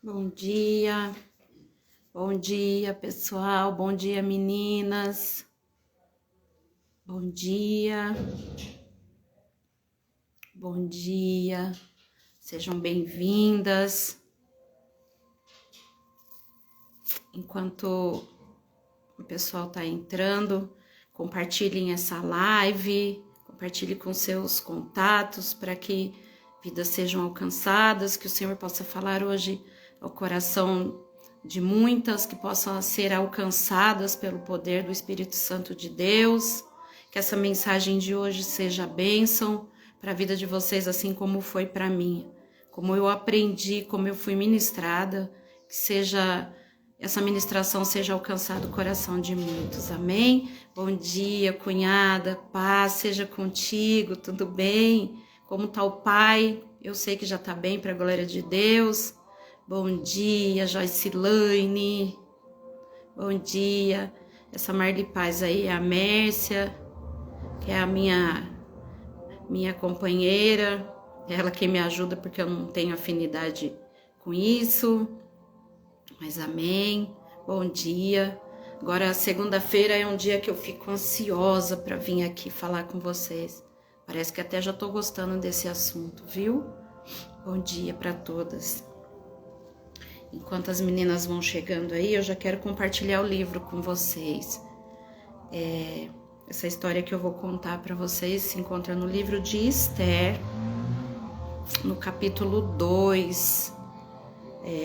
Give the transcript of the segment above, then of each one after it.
Bom dia pessoal, bom dia meninas, bom dia, sejam bem-vindas. Enquanto o pessoal tá entrando, compartilhem essa live, compartilhe com seus contatos para que vidas sejam alcançadas, que o Senhor possa falar hoje ao coração de muitas, que possam ser alcançadas pelo poder do Espírito Santo de Deus, que essa mensagem de hoje seja bênção para a vida de vocês, assim como foi para mim, como eu aprendi, como eu fui ministrada, que seja essa ministração seja alcançada o coração de muitos, amém? Bom dia, cunhada, paz seja contigo, tudo bem? Como tá o pai? Eu sei que já tá bem, para a glória de Deus. Bom dia, Joycilane. Bom dia. Essa Marli Paz aí é a Mércia, que é a minha companheira. Ela que me ajuda porque eu não tenho afinidade com isso. Mas amém. Bom dia. Agora, segunda-feira é um dia que eu fico ansiosa para vir aqui falar com vocês. Parece que até já tô gostando desse assunto, viu? Bom dia para todas. Enquanto as meninas vão chegando aí, eu já quero compartilhar o livro com vocês. Essa história que eu vou contar para vocês se encontra no livro de Esther, no capítulo 2.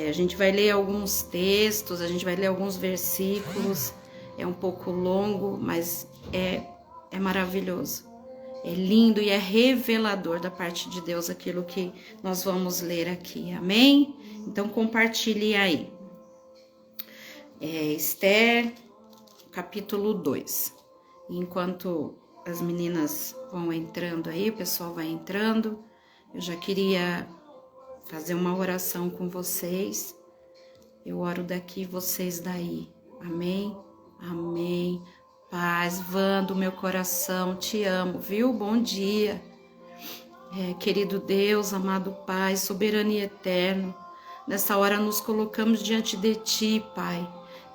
A gente vai ler alguns textos, a gente vai ler alguns versículos. É um pouco longo, mas é maravilhoso. É lindo e é revelador da parte de Deus aquilo que nós vamos ler aqui, amém? Então compartilhe aí. Esther, capítulo 2. Enquanto as meninas vão entrando aí, o pessoal vai entrando, eu já queria fazer uma oração com vocês. Eu oro daqui, vocês daí, amém? Amém. Paz, Vã do meu coração, te amo, viu? Bom dia. Querido Deus, amado Pai, soberano e eterno, nessa hora nos colocamos diante de Ti, Pai,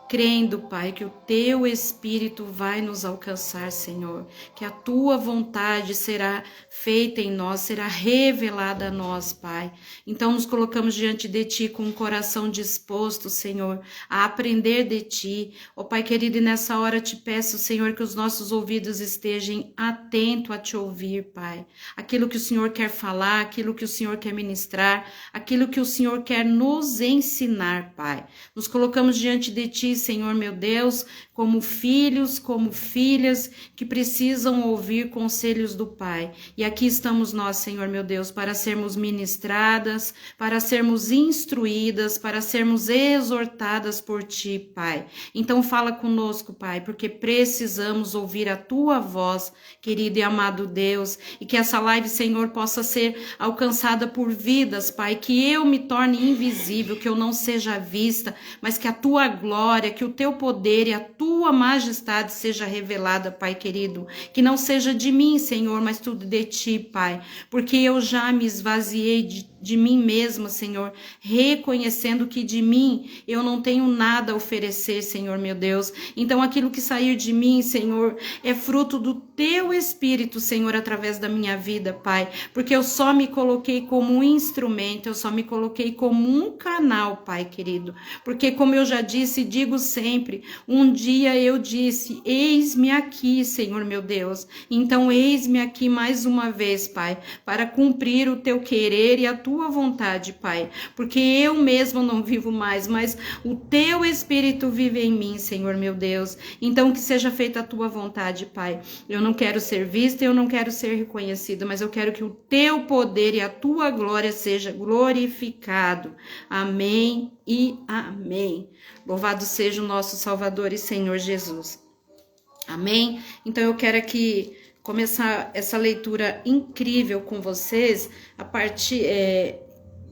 crendo, Pai, que o Teu Espírito vai nos alcançar, Senhor, que a Tua vontade será feita em nós, será revelada a nós, Pai. Então nos colocamos diante de Ti com um coração disposto, Senhor, a aprender de Ti. Ó Pai querido, e nessa hora te peço, Senhor, que os nossos ouvidos estejam atentos a Te ouvir, Pai. Aquilo que o Senhor quer falar, aquilo que o Senhor quer ministrar, aquilo que o Senhor quer nos ensinar, Pai. Nos colocamos diante de Ti, Senhor meu Deus, como filhos, como filhas que precisam ouvir conselhos do Pai. E aqui estamos nós, Senhor meu Deus, para sermos ministradas, para sermos instruídas, para sermos exortadas por Ti, Pai. Então fala conosco, Pai, porque precisamos ouvir a Tua voz, querido e amado Deus, e que essa live, Senhor, possa ser alcançada por vidas, Pai, que eu me torne invisível, que eu não seja vista, mas que a Tua glória, que o Teu poder e a Tua majestade seja revelada, Pai querido, que não seja de mim, Senhor, mas tudo de Ti, Pai, porque eu já me esvaziei de mim mesma, Senhor, reconhecendo que de mim eu não tenho nada a oferecer, Senhor meu Deus. Então aquilo que sair de mim, Senhor, é fruto do Teu Espírito, Senhor, através da minha vida, Pai, porque eu só me coloquei como um instrumento, eu só me coloquei como um canal, Pai querido, porque como eu já disse e digo sempre, um dia eu disse, eis-me aqui, Senhor meu Deus. Então eis-me aqui mais uma vez, Pai, para cumprir o Teu querer e a Tua vontade, Pai, porque eu mesmo não vivo mais, mas o Teu Espírito vive em mim, Senhor meu Deus. Então que seja feita a Tua vontade, Pai. Eu não quero ser vista, eu não quero ser reconhecida, mas eu quero que o Teu poder e a Tua glória seja glorificado. Amém e amém. Louvado seja o nosso Salvador e Senhor Jesus. Amém? Então eu quero aqui começar essa leitura incrível com vocês a partir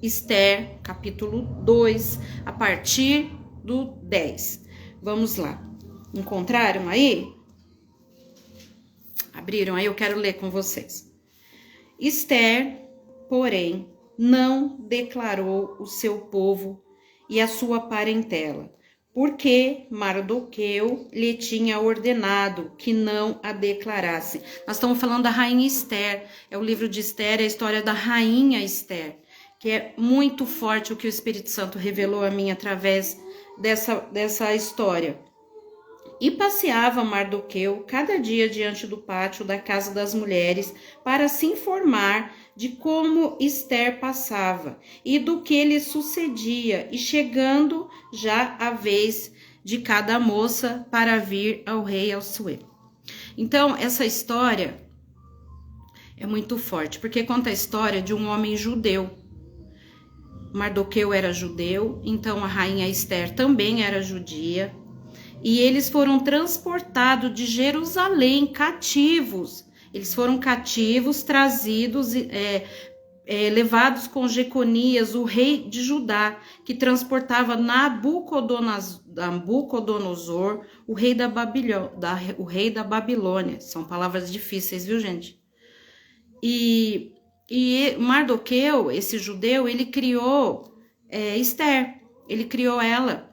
Esther, capítulo 2, a partir do 10. Vamos lá. Encontraram aí? Abriram aí? Eu quero ler com vocês. Esther, porém, não declarou o seu povo e a sua parentela, porque Mardoqueu lhe tinha ordenado que não a declarasse. Nós estamos falando da rainha Esther, é o livro de Esther, é a história da rainha Esther, que é muito forte o que o Espírito Santo revelou a mim através dessa história. E passeava Mardoqueu cada dia diante do pátio da casa das mulheres para se informar de como Esther passava e do que lhe sucedia, e chegando já a vez de cada moça para vir ao rei Assuero. Então, essa história é muito forte, porque conta a história de um homem judeu. Mardoqueu era judeu, então a rainha Esther também era judia, e eles foram transportados de Jerusalém cativos. Eles foram cativos, trazidos, levados com Jeconias, o rei de Judá, que transportava Nabucodonosor, o rei da Babilônia. São palavras difíceis, viu, gente? E Mardoqueu, esse judeu, ele criou Esther, ele criou ela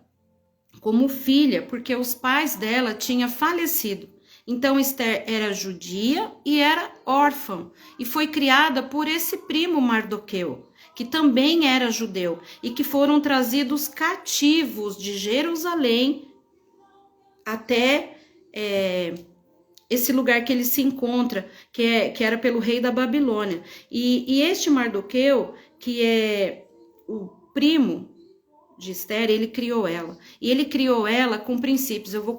como filha, porque os pais dela tinham falecido. Então Esther era judia e era órfã, e foi criada por esse primo Mardoqueu, que também era judeu, e que foram trazidos cativos de Jerusalém até esse lugar que ele se encontra, que era pelo rei da Babilônia. E este Mardoqueu, que é o primo de Esther, ele criou ela. E ele criou ela com princípios. Eu vou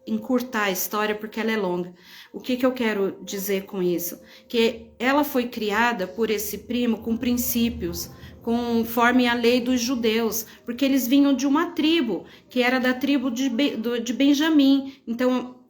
encurtar a história porque ela é longa. O que eu quero dizer com isso? Que ela foi criada por esse primo com princípios, conforme a lei dos judeus, porque eles vinham de uma tribo, que era da tribo de Benjamim. Então,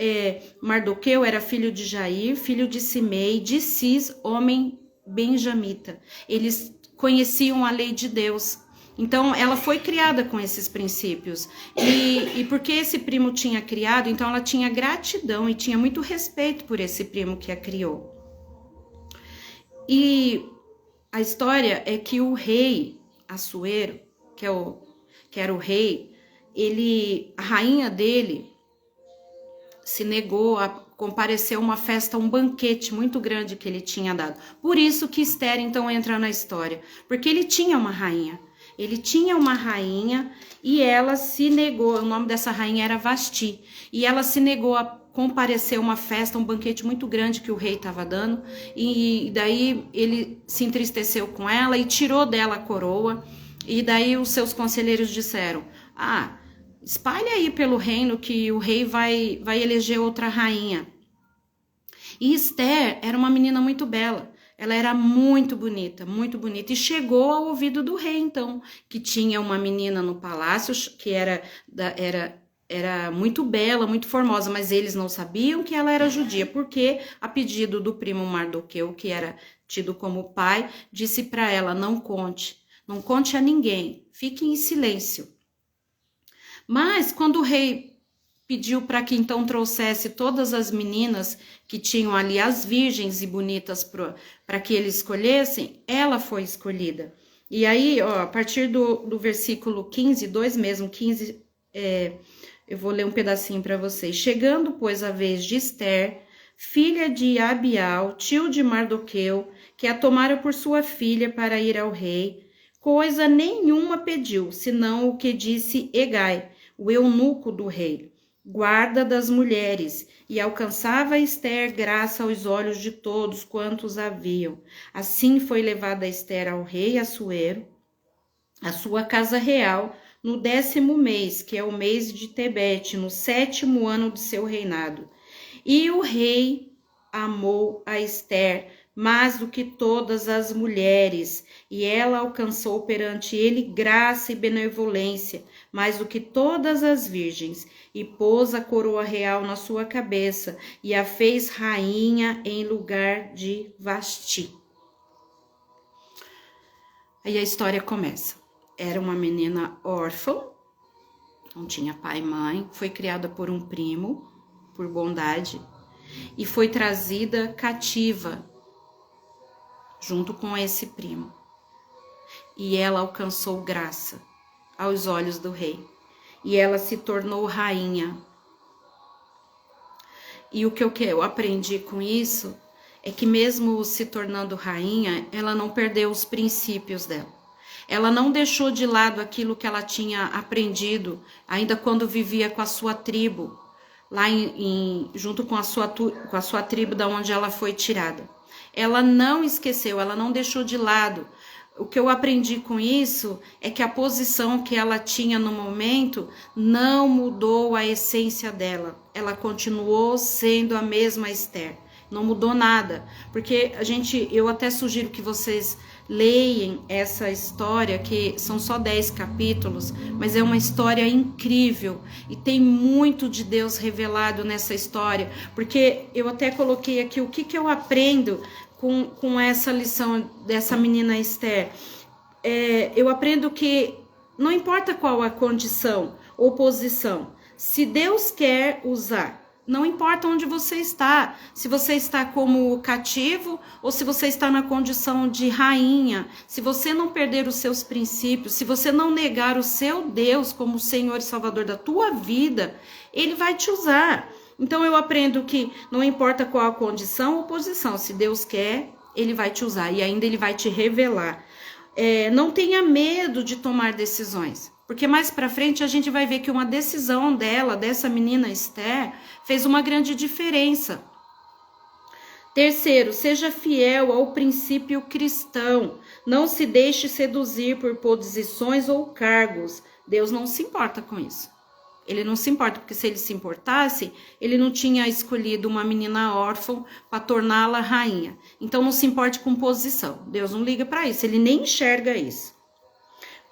Mardoqueu era filho de Jair, filho de Simei, de Cis, homem benjamita. Eles conheciam a lei de Deus. Então, ela foi criada com esses princípios. E porque esse primo tinha criado, então ela tinha gratidão e tinha muito respeito por esse primo que a criou. E a história é que o rei Assuero, que era o rei, a rainha dele se negou a comparecer a uma festa, um banquete muito grande que ele tinha dado. Por isso que Esther, então, entra na história. Porque ele tinha uma rainha. Ele tinha uma rainha e ela se negou, o nome dessa rainha era Vasti, e ela se negou a comparecer a uma festa, um banquete muito grande que o rei estava dando, e daí ele se entristeceu com ela e tirou dela a coroa, e daí os seus conselheiros disseram, espalha aí pelo reino que o rei vai eleger outra rainha. E Esther era uma menina muito bela. Ela era muito bonita, e chegou ao ouvido do rei, então, que tinha uma menina no palácio que era muito bela, muito formosa, mas eles não sabiam que ela era judia, porque a pedido do primo Mardoqueu, que era tido como pai, disse para ela, não conte a ninguém, fique em silêncio. Mas quando o rei pediu para que então trouxesse todas as meninas que tinham ali, as virgens e bonitas, para que eles escolhessem, ela foi escolhida. E aí, a partir do versículo 15, 2 mesmo, 15, eu vou ler um pedacinho para vocês. Chegando, pois, a vez de Esther, filha de Abial, tio de Mardoqueu, que a tomara por sua filha para ir ao rei, coisa nenhuma pediu, senão o que disse Hegai, o eunuco do rei, guarda das mulheres, e alcançava Esther graça aos olhos de todos quantos a viam. Assim foi levada Esther ao rei Assuero, a sua casa real, no 10º mês, que é o mês de Tebete, no 7º ano de seu reinado. E o rei amou a Esther mais do que todas as mulheres, e ela alcançou perante ele graça e benevolência, mais do que todas as virgens, e pôs a coroa real na sua cabeça, e a fez rainha em lugar de Vasti. Aí a história começa. Era uma menina órfã, não tinha pai e mãe, foi criada por um primo, por bondade, e foi trazida cativa junto com esse primo. e ela alcançou graça aos olhos do rei, e ela se tornou rainha. E o que eu aprendi com isso é que mesmo se tornando rainha, ela não perdeu os princípios dela. Ela não deixou de lado aquilo que ela tinha aprendido, ainda quando vivia com a sua tribo, lá junto com a sua tribo da onde ela foi tirada. Ela não esqueceu, ela não deixou de lado. O que eu aprendi com isso é que a posição que ela tinha no momento não mudou a essência dela. Ela continuou sendo a mesma Esther. Não mudou nada. Porque eu até sugiro que vocês leiam essa história, que são só 10 capítulos, mas é uma história incrível. E tem muito de Deus revelado nessa história. Porque eu até coloquei aqui o que eu aprendo com essa lição dessa menina Esther. Eu aprendo que não importa qual a condição ou posição, se Deus quer usar, não importa onde você está, se você está como cativo ou se você está na condição de rainha, se você não perder os seus princípios, se você não negar o seu Deus como Senhor e Salvador da tua vida, Ele vai te usar. Então eu aprendo que não importa qual a condição ou posição, se Deus quer, Ele vai te usar e ainda Ele vai te revelar. Não tenha medo de tomar decisões, porque mais pra frente a gente vai ver que uma decisão dessa menina Esther, fez uma grande diferença. Terceiro, seja fiel ao princípio cristão, não se deixe seduzir por posições ou cargos. Deus não se importa com isso. Ele não se importa, porque se ele se importasse, ele não tinha escolhido uma menina órfã para torná-la rainha. Então não se importe com posição. Deus não liga para isso, ele nem enxerga isso.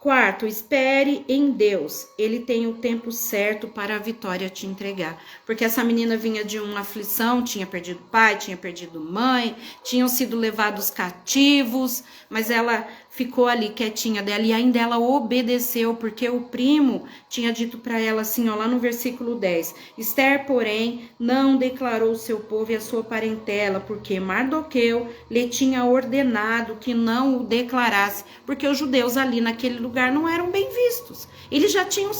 Quarto, espere em Deus. Ele tem o tempo certo para a vitória te entregar. Porque essa menina vinha de uma aflição, tinha perdido pai, tinha perdido mãe, tinham sido levados cativos, mas ela ficou ali quietinha dela e ainda ela obedeceu, porque o primo tinha dito para ela assim, ó, lá no versículo 10, Esther, porém, não declarou o seu povo e a sua parentela, porque Mardoqueu lhe tinha ordenado que não o declarasse, porque os judeus ali naquele lugar não eram bem vistos, eles já tinham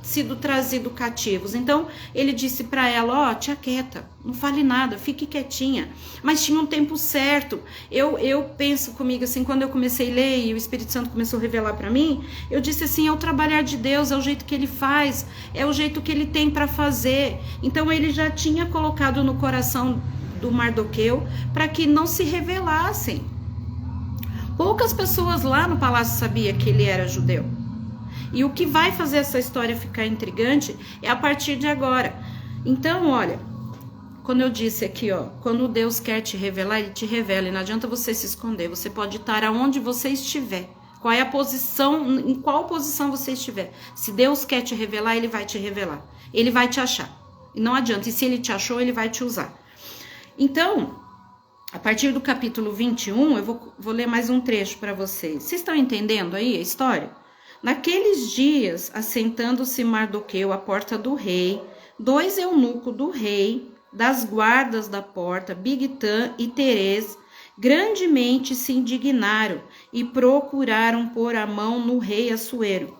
sido trazidos cativos. Então ele disse para ela, ó, tia quieta, não fale nada, fique quietinha. Mas tinha um tempo certo. Eu penso comigo assim, quando eu comecei a ler e o Espírito Santo começou a revelar para mim, eu disse assim, é o trabalhar de Deus, é o jeito que ele faz, é o jeito que ele tem para fazer. Então ele já tinha colocado no coração do Mardoqueu para que não se revelassem. Poucas pessoas lá no palácio sabiam que ele era judeu. E o que vai fazer essa história ficar intrigante é a partir de agora. Então, olha, quando eu disse aqui, ó, quando Deus quer te revelar, Ele te revela. E não adianta você se esconder. Você pode estar aonde você estiver. Qual é a posição, em qual posição você estiver. Se Deus quer te revelar, Ele vai te revelar. Ele vai te achar. E não adianta. E se Ele te achou, Ele vai te usar. Então, a partir do capítulo 21, eu vou ler mais um trecho para vocês. Vocês estão entendendo aí a história? Naqueles dias, assentando-se Mardoqueu à porta do rei, 2 eunucos do rei, das guardas da porta, Bigtã e Teres, grandemente se indignaram e procuraram pôr a mão no rei Assuero.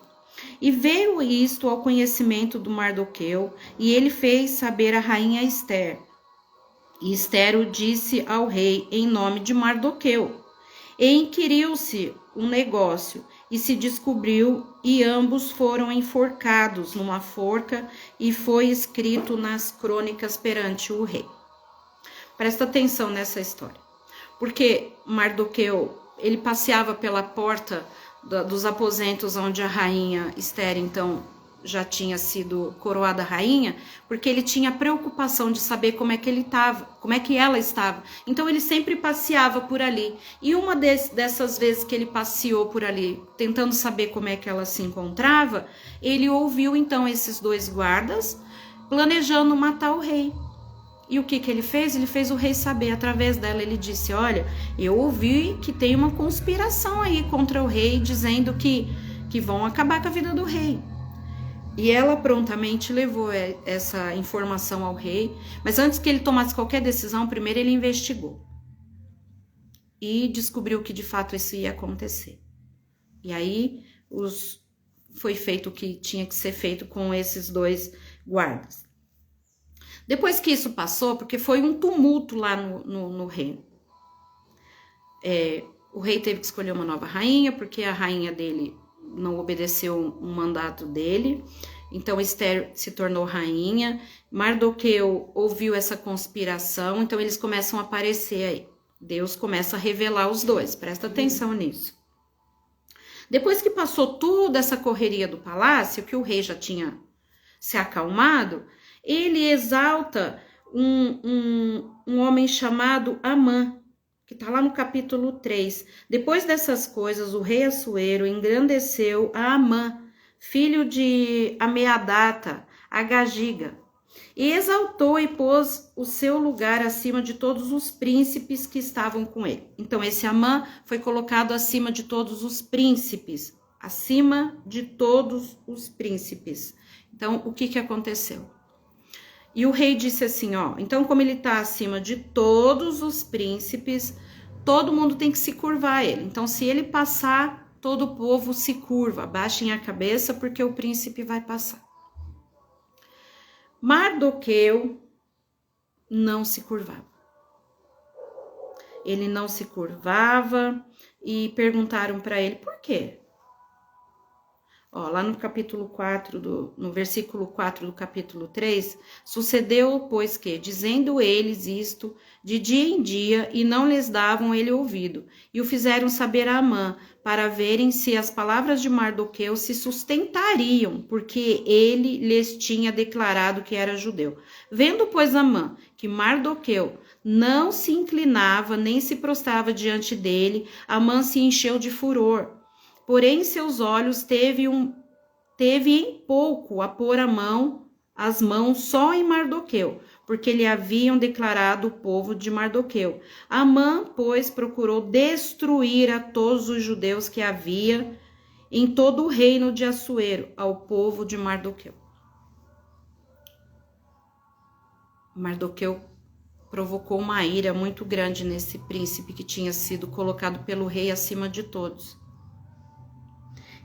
E veio isto ao conhecimento do Mardoqueu, e ele fez saber a rainha Esther. E Esther o disse ao rei em nome de Mardoqueu. E inquiriu-se um negócio, e se descobriu, e ambos foram enforcados numa forca, e foi escrito nas crônicas perante o rei. Presta atenção nessa história, porque Mardoqueu, ele passeava pela porta dos aposentos onde a rainha Esther, então, já tinha sido coroada rainha, porque ele tinha preocupação de saber como é que ele estava, como é que ela estava. Então ele sempre passeava por ali. E uma dessas vezes que ele passeou por ali, tentando saber como é que ela se encontrava, ele ouviu então esses 2 guardas planejando matar o rei. E o que ele fez? Ele fez o rei saber através dela. Ele disse, olha, eu ouvi que tem uma conspiração aí contra o rei, dizendo que vão acabar com a vida do rei. E ela prontamente levou essa informação ao rei, mas antes que ele tomasse qualquer decisão, primeiro ele investigou e descobriu que de fato isso ia acontecer. E aí foi feito o que tinha que ser feito com esses 2 guardas. Depois que isso passou, porque foi um tumulto lá no reino. O rei teve que escolher uma nova rainha, porque a rainha dele não obedeceu um mandato dele. Então Esther se tornou rainha. Mardoqueu ouviu essa conspiração, então eles começam a aparecer aí. Deus começa a revelar os 2, presta atenção nisso. Depois que passou toda essa correria do palácio, que o rei já tinha se acalmado, ele exalta um homem chamado Amã, que está lá no capítulo 3. Depois dessas coisas, o rei Assuero engrandeceu a Amã, filho de Ameadata, a Gagiga, e exaltou e pôs o seu lugar acima de todos os príncipes que estavam com ele. Então, esse Amã foi colocado acima de todos os príncipes, acima de todos os príncipes. Então, o que aconteceu? E o rei disse assim, então como ele está acima de todos os príncipes, todo mundo tem que se curvar a ele. Então, se ele passar, todo o povo se curva, baixem a cabeça, porque o príncipe vai passar. Mardoqueu não se curvava. Ele não se curvava e perguntaram para ele por quê. Lá no capítulo 4, no versículo 4 do capítulo 3, sucedeu, pois que, dizendo eles isto de dia em dia, e não lhes davam ele ouvido, e o fizeram saber a Amã, para verem se as palavras de Mardoqueu se sustentariam, porque ele lhes tinha declarado que era judeu. Vendo, pois, Amã, que Mardoqueu não se inclinava, nem se prostrava diante dele, Amã se encheu de furor. Porém, seus olhos teve em pouco a pôr as mãos só em Mardoqueu, porque lhe haviam declarado o povo de Mardoqueu. Amã, pois, procurou destruir a todos os judeus que havia em todo o reino de Assuero, ao povo de Mardoqueu. Mardoqueu provocou uma ira muito grande nesse príncipe que tinha sido colocado pelo rei acima de todos.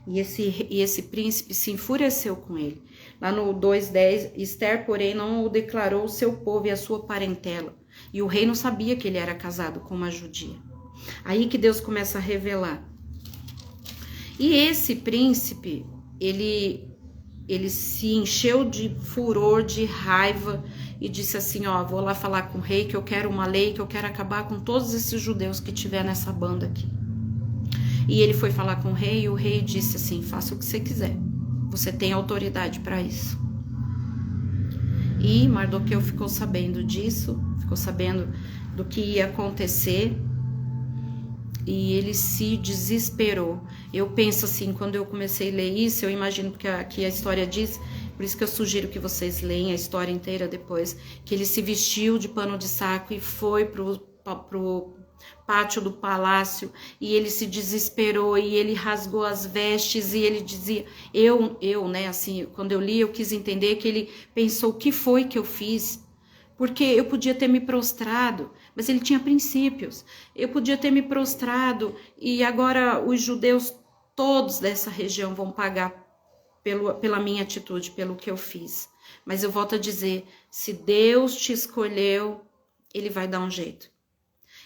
E esse príncipe se enfureceu com ele. Lá no 2:10, Esther, porém, não o declarou o seu povo e a sua parentela. E o rei não sabia que ele era casado com uma judia. Aí que Deus começa a revelar. E esse príncipe, ele se encheu de furor, de raiva e disse assim, vou lá falar com o rei que eu quero uma lei, que eu quero acabar com todos esses judeus que tiver nessa banda aqui. E ele foi falar com o rei e o rei disse assim, faça o que você quiser, você tem autoridade para isso. E Mardoqueu ficou sabendo disso, ficou sabendo do que ia acontecer e ele se desesperou. Eu penso assim, quando eu comecei a ler isso, eu imagino que a história diz, por isso que eu sugiro que vocês leiam a história inteira depois, que ele se vestiu de pano de saco e foi pro pátio do palácio, e ele se desesperou, e ele rasgou as vestes, e ele dizia, né, assim, quando eu li, eu quis entender que ele pensou, o que foi que eu fiz? Porque eu podia ter me prostrado, mas ele tinha princípios, eu podia ter me prostrado, e agora os judeus todos dessa região vão pagar pela minha atitude, pelo que eu fiz. Mas eu volto a dizer, se Deus te escolheu, ele vai dar um jeito.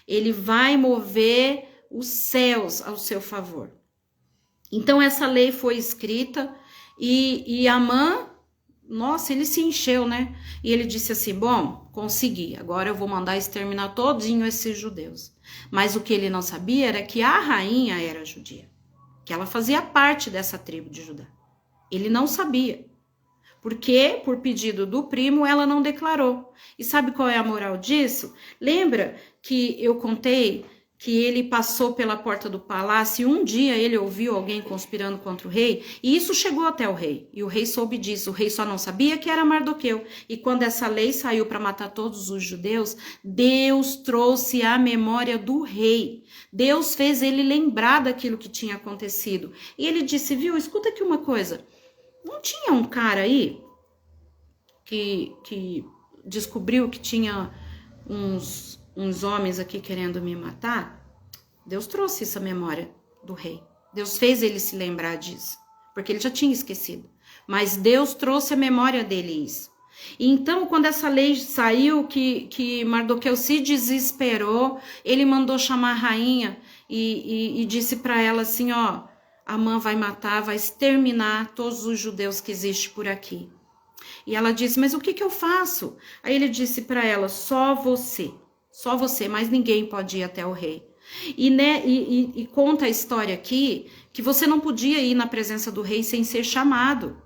Ele vai mover os céus ao seu favor. Então, essa lei foi escrita e Amã, nossa, ele se encheu, né? E ele disse assim, bom, consegui, agora eu vou mandar exterminar todinho esses judeus. Mas o que ele não sabia era que a rainha era judia, que ela fazia parte dessa tribo de Judá. Ele não sabia. Porque, por pedido do primo, ela não declarou. E sabe qual é a moral disso? Lembra que eu contei que ele passou pela porta do palácio e um dia ele ouviu alguém conspirando contra o rei? E isso chegou até o rei. E o rei soube disso. O rei só não sabia que era Mardoqueu. E quando essa lei saiu para matar todos os judeus, Deus trouxe a memória do rei. Deus fez ele lembrar daquilo que tinha acontecido. E ele disse, viu, escuta aqui uma coisa. Não tinha um cara aí que descobriu que tinha uns homens aqui querendo me matar? Deus trouxe essa memória do rei. Deus fez ele se lembrar disso, porque ele já tinha esquecido. Mas Deus trouxe a memória dele isso. E então, quando essa lei saiu, que Mardoqueu se desesperou, ele mandou chamar a rainha e disse para ela assim, ó, Amã vai matar, vai exterminar todos os judeus que existem por aqui. E ela disse, mas o que eu faço? Aí ele disse para ela, só você, mais ninguém pode ir até o rei. E conta a história aqui, que você não podia ir na presença do rei sem ser chamado.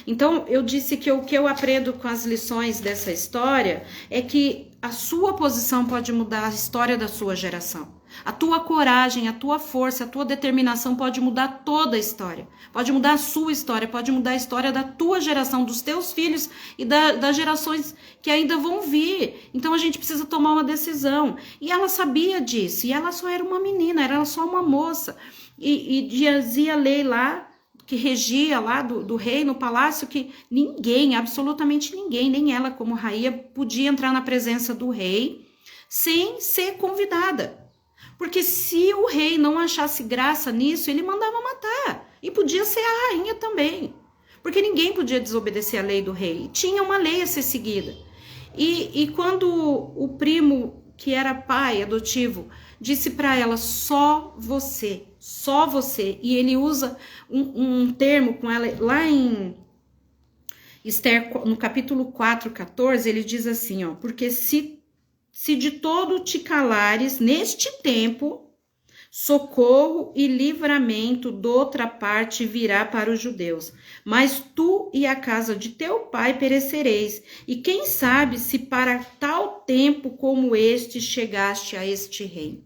Então, eu disse que o que eu aprendo com as lições dessa história é que a sua posição pode mudar a história da sua geração. A tua coragem, a tua força, a tua determinação pode mudar toda a história. Pode mudar a sua história, pode mudar a história da tua geração, dos teus filhos e das gerações que ainda vão vir. Então, a gente precisa tomar uma decisão. E ela sabia disso, e ela só era uma menina, era só uma moça. E dizia a lei lá, que regia lá do rei no palácio, que ninguém, absolutamente ninguém, nem ela como rainha, podia entrar na presença do rei sem ser convidada. Porque se o rei não achasse graça nisso, ele mandava matar. E podia ser a rainha também. Porque ninguém podia desobedecer a lei do rei. Tinha uma lei a ser seguida. E quando o primo, que era pai adotivo, disse para ela, só você, e ele usa um termo com ela, lá em Esther, no capítulo 4, 14, ele diz assim, ó, porque se de todo te calares, neste tempo, socorro e livramento doutra parte virá para os judeus, mas tu e a casa de teu pai perecereis, e quem sabe se para tal tempo como este chegaste a este reino.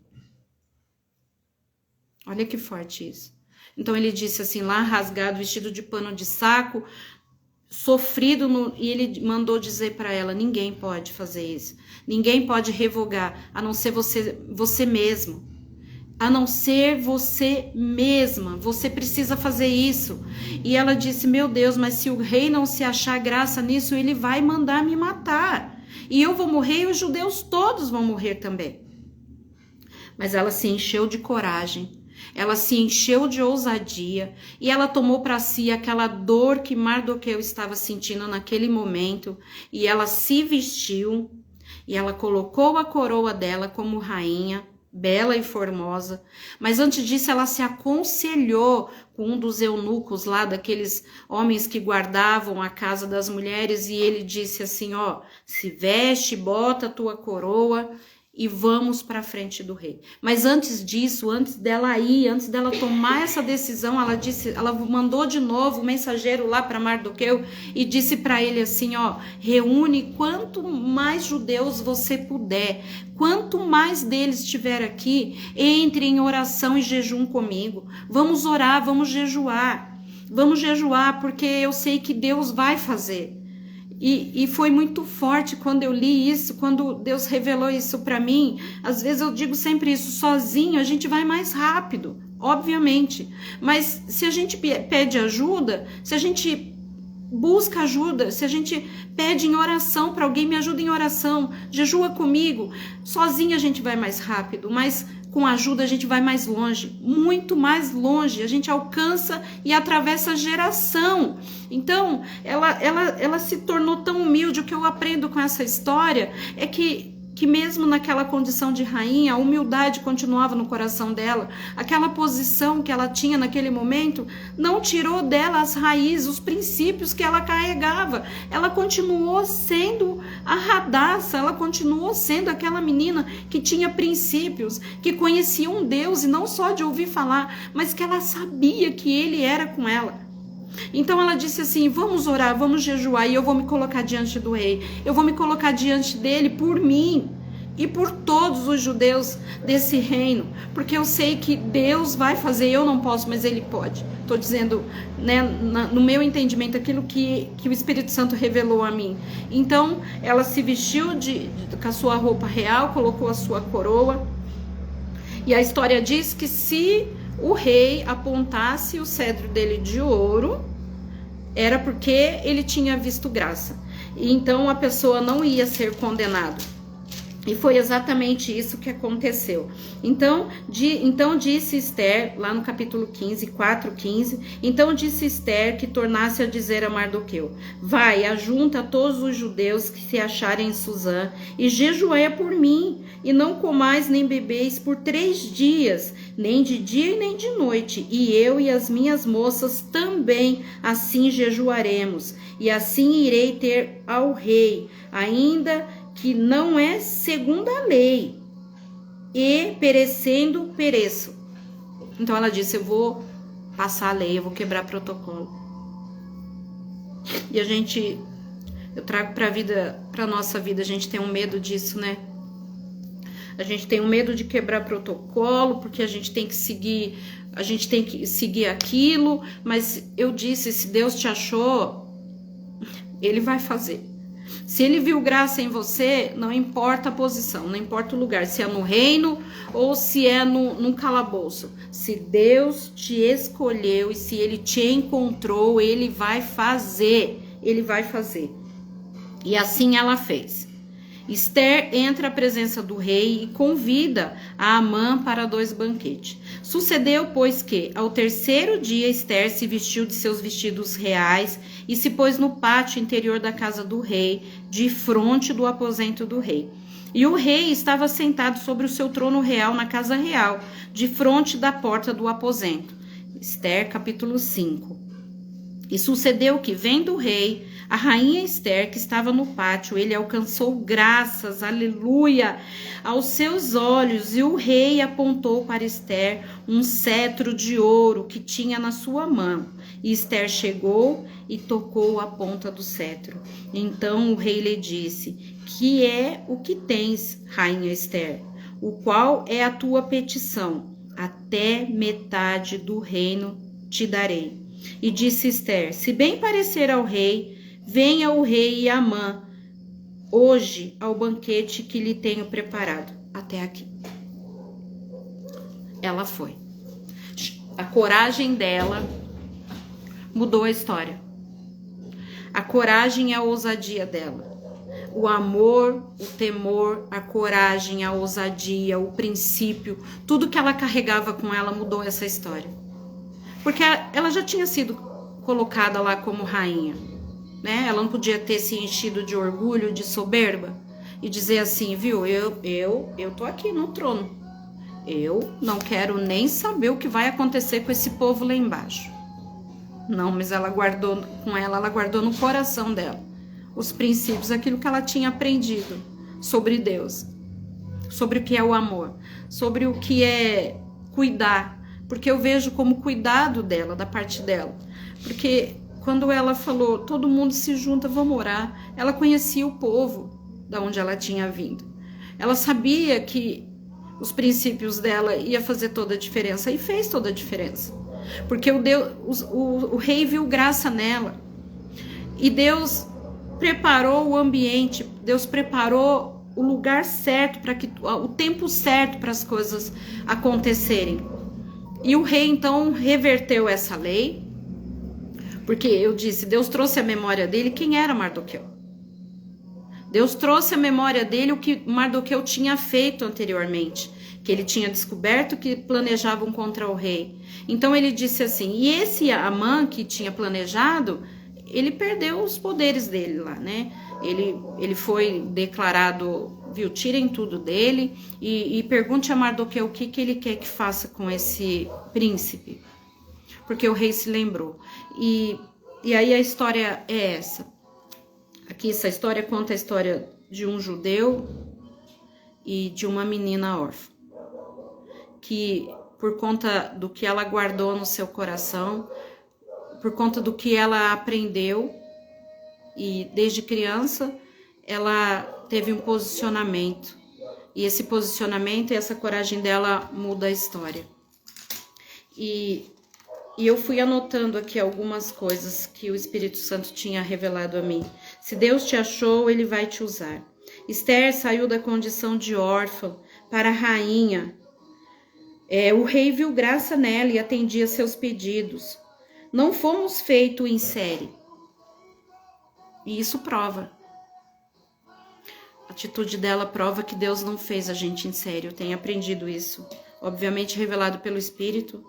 Olha que forte isso. Então ele disse assim, lá rasgado, vestido de pano de saco, sofrido, e ele mandou dizer para ela, ninguém pode fazer isso. Ninguém pode revogar, a não ser você mesmo. A não ser você mesma. Você precisa fazer isso. E ela disse, meu Deus, mas se o rei não se achar graça nisso, ele vai mandar me matar. E eu vou morrer e os judeus todos vão morrer também. Mas ela se encheu de coragem. Ela se encheu de ousadia e ela tomou para si aquela dor que Mardoqueu estava sentindo naquele momento e ela se vestiu e ela colocou a coroa dela como rainha, bela e formosa, mas antes disso ela se aconselhou com um dos eunucos lá, daqueles homens que guardavam a casa das mulheres, e ele disse assim, ó, se veste, bota a tua coroa e vamos para frente do rei. Mas antes disso, antes dela ir, antes dela tomar essa decisão, ela mandou de novo o mensageiro lá para Mardoqueu e disse para ele assim, ó, reúne quanto mais judeus você puder, quanto mais deles estiver aqui, entre em oração e jejum comigo. Vamos orar, vamos jejuar, porque eu sei que Deus vai fazer. E foi muito forte quando eu li isso, quando Deus revelou isso para mim. Às vezes eu digo sempre isso, sozinho a gente vai mais rápido, obviamente. Mas se a gente pede ajuda, se a gente busca ajuda, se a gente pede em oração para alguém, me ajuda em oração, jejua comigo, sozinho a gente vai mais rápido, mas com ajuda a gente vai mais longe, muito mais longe, a gente alcança e atravessa a geração. Então, ela se tornou tão humilde. O que eu aprendo com essa história é que mesmo naquela condição de rainha, a humildade continuava no coração dela. Aquela posição que ela tinha naquele momento não tirou dela as raízes, os princípios que ela carregava. Ela continuou sendo a Radassa, ela continuou sendo aquela menina que tinha princípios, que conhecia um Deus, e não só de ouvir falar, mas que ela sabia que ele era com ela. Então ela disse assim, vamos orar, vamos jejuar, e eu vou me colocar diante do rei, eu vou me colocar diante dele por mim e por todos os judeus desse reino, porque eu sei que Deus vai fazer, eu não posso, mas ele pode. Estou dizendo, né, no meu entendimento, aquilo que o Espírito Santo revelou a mim. Então ela se vestiu com a sua roupa real, colocou a sua coroa, e a história diz que se o rei apontasse o cetro dele de ouro, era porque ele tinha visto graça. E então a pessoa não ia ser condenada. E foi exatamente isso que aconteceu. Então disse Esther, lá no capítulo 15, 4:15, então disse Esther que tornasse a dizer a Mardoqueu: vai, ajunta todos os judeus que se acharem em Suzã, e jejué por mim, e não comais nem bebeis por 3 dias, nem de dia e nem de noite, e eu e as minhas moças também assim jejuaremos, e assim irei ter ao rei, ainda que não é segundo a lei, e perecendo, pereço. Então ela disse: eu vou passar a lei, eu vou quebrar protocolo. E eu trago para nossa vida, a gente tem um medo disso, né? A gente tem um medo de quebrar protocolo, porque a gente tem que seguir aquilo, mas eu disse, se Deus te achou, Ele vai fazer. Se Ele viu graça em você, não importa a posição, não importa o lugar, se é no reino ou se é num calabouço. Se Deus te escolheu e se Ele te encontrou, Ele vai fazer. Ele vai fazer. E assim ela fez. Esther entra à presença do rei e convida a Amã para 2 banquetes. Sucedeu, pois, que, ao 3º dia, Esther se vestiu de seus vestidos reais e se pôs no pátio interior da casa do rei, de fronte do aposento do rei. E o rei estava sentado sobre o seu trono real na casa real, de fronte da porta do aposento. Esther, capítulo 5. E sucedeu que, vendo o rei, a rainha Esther, que estava no pátio, ele alcançou graças, aleluia, aos seus olhos, e o rei apontou para Esther um cetro de ouro que tinha na sua mão. E Esther chegou e tocou a ponta do cetro. Então o rei lhe disse: que é o que tens, rainha Esther? O qual é a tua petição? Até metade do reino te darei. E disse Esther: se bem parecer ao rei, venha o rei e Amã hoje ao banquete que lhe tenho preparado. Até aqui. Ela foi. A coragem dela mudou a história. A coragem e a ousadia dela. O amor, o temor, a coragem, a ousadia, o princípio, tudo que ela carregava com ela mudou essa história. Porque ela já tinha sido colocada lá como rainha, né? Ela não podia ter se enchido de orgulho, de soberba e dizer assim, viu, eu tô aqui no trono. Eu não quero nem saber o que vai acontecer com esse povo lá embaixo. Não, mas ela guardou no coração dela os princípios, aquilo que ela tinha aprendido sobre Deus, sobre o que é o amor, sobre o que é cuidar, porque eu vejo como cuidado dela, da parte dela, porque quando ela falou, todo mundo se junta, vamos orar, ela conhecia o povo da onde ela tinha vindo, ela sabia que os princípios dela ia fazer toda a diferença, e fez toda a diferença, porque o rei viu graça nela, e Deus preparou o ambiente, Deus preparou o lugar certo, o tempo certo para as coisas acontecerem. E o rei então reverteu essa lei, porque eu disse, Deus trouxe à memória dele quem era Mardoqueu. Deus trouxe à memória dele o que Mardoqueu tinha feito anteriormente, que ele tinha descoberto que planejavam contra o rei. Então ele disse assim, e esse Amã que tinha planejado, ele perdeu os poderes dele lá, né? Ele foi declarado, viu, tirem tudo dele e pergunte a Mardoqueu o que ele quer que faça com esse príncipe. Porque o rei se lembrou. E aí a história é essa. Aqui essa história conta a história de um judeu e de uma menina órfã. Que por conta do que ela guardou no seu coração, por conta do que ela aprendeu, e desde criança ela teve um posicionamento, e esse posicionamento e essa coragem dela muda a história. E eu fui anotando aqui algumas coisas que o Espírito Santo tinha revelado a mim. Se Deus te achou, Ele vai te usar. Esther saiu da condição de órfã para rainha. O rei viu graça nela e atendia seus pedidos. Não fomos feitos em série. E isso prova. atitude dela prova que Deus não fez a gente em sério. Eu tenho aprendido isso. Obviamente revelado pelo Espírito,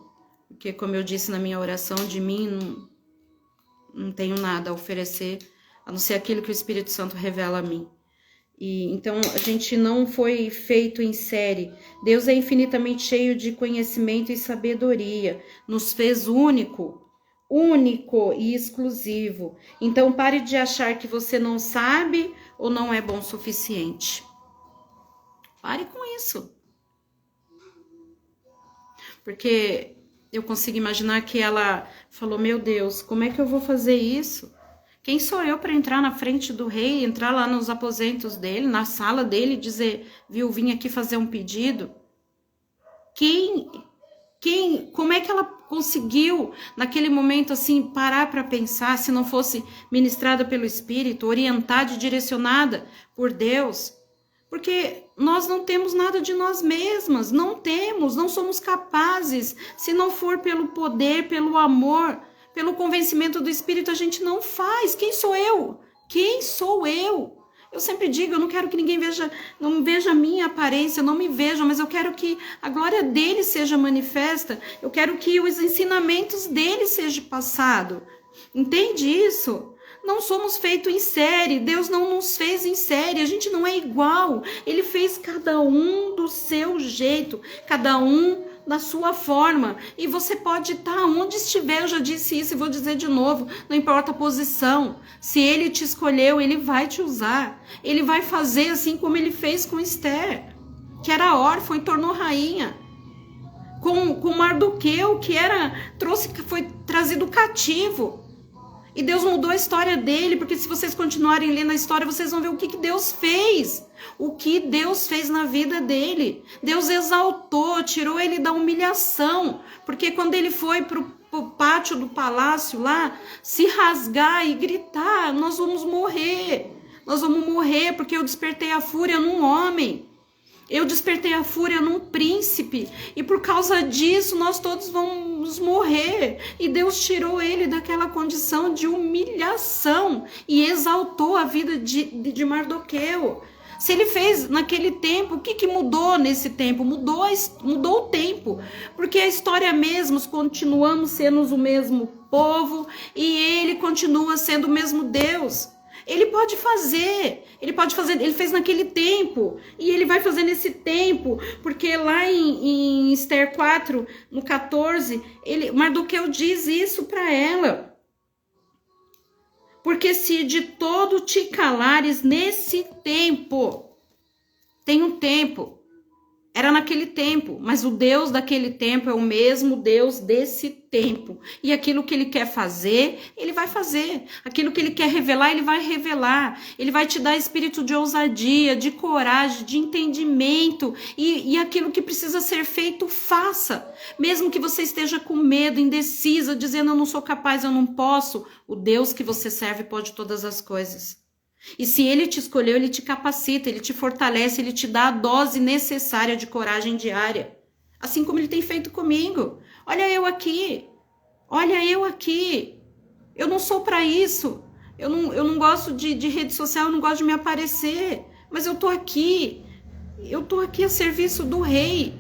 porque como eu disse na minha oração, de mim não tenho nada a oferecer, a não ser aquilo que o Espírito Santo revela a mim. E então a gente não foi feito em série. Deus é infinitamente cheio de conhecimento e sabedoria. Nos fez único e exclusivo. Então pare de achar que você não sabe ou não é bom o suficiente. Pare com isso. Porque eu consigo imaginar que ela falou, meu Deus, como é que eu vou fazer isso? Quem sou eu para entrar na frente do rei, entrar lá nos aposentos dele, na sala dele e dizer, viu, vim aqui fazer um pedido? Como é que ela conseguiu, naquele momento assim, parar para pensar, se não fosse ministrada pelo Espírito, orientada e direcionada por Deus? Porque nós não temos nada de nós mesmas, não somos capazes, se não for pelo poder, pelo amor, pelo convencimento do Espírito, a gente não faz. Quem sou eu? Quem sou eu? Eu sempre digo, eu não quero que ninguém não veja a minha aparência, não me vejam, mas eu quero que a glória dele seja manifesta, eu quero que os ensinamentos dele sejam passados. Entende isso? Não somos feitos em série, Deus não nos fez em série, a gente não é igual. Ele fez cada um do seu jeito, cada um da sua forma. E você pode estar onde estiver, eu já disse isso e vou dizer de novo, não importa a posição. Se ele te escolheu, ele vai te usar. Ele vai fazer assim como ele fez com Esther, que era órfã e tornou rainha. Com Mardoqueu, que foi trazido cativo. E Deus mudou a história dele, porque se vocês continuarem lendo a história, vocês vão ver o que Deus fez. O que Deus fez na vida dele. Deus exaltou, tirou ele da humilhação. Porque quando ele foi para o pátio do palácio lá, se rasgar e gritar, nós vamos morrer. Nós vamos morrer porque eu despertei a fúria num homem. Eu despertei a fúria num príncipe, e por causa disso nós todos vamos morrer. E Deus tirou ele daquela condição de humilhação e exaltou a vida de Mardoqueu. Se ele fez naquele tempo, o que mudou nesse tempo? Mudou o tempo, porque a história mesmo, continuamos sendo o mesmo povo e ele continua sendo o mesmo Deus. Ele pode fazer, ele fez naquele tempo, e ele vai fazer nesse tempo, porque lá em Esther 4, no 14, Mardoqueu diz isso para ela. Porque se de todo te calares nesse tempo, tem um tempo, era naquele tempo, mas o Deus daquele tempo é o mesmo Deus desse tempo. E aquilo que ele quer fazer, ele vai fazer. Aquilo que ele quer revelar, ele vai revelar. Ele vai te dar espírito de ousadia, de coragem, de entendimento. E aquilo que precisa ser feito, faça. Mesmo que você esteja com medo, indecisa, dizendo eu não sou capaz, eu não posso. O Deus que você serve pode todas as coisas. E se ele te escolheu, ele te capacita, ele te fortalece, ele te dá a dose necessária de coragem diária. Assim como ele tem feito comigo. Olha eu aqui. Eu não sou para isso. Eu não gosto de rede social, eu não gosto de me aparecer. Mas eu tô aqui. Eu tô aqui a serviço do rei.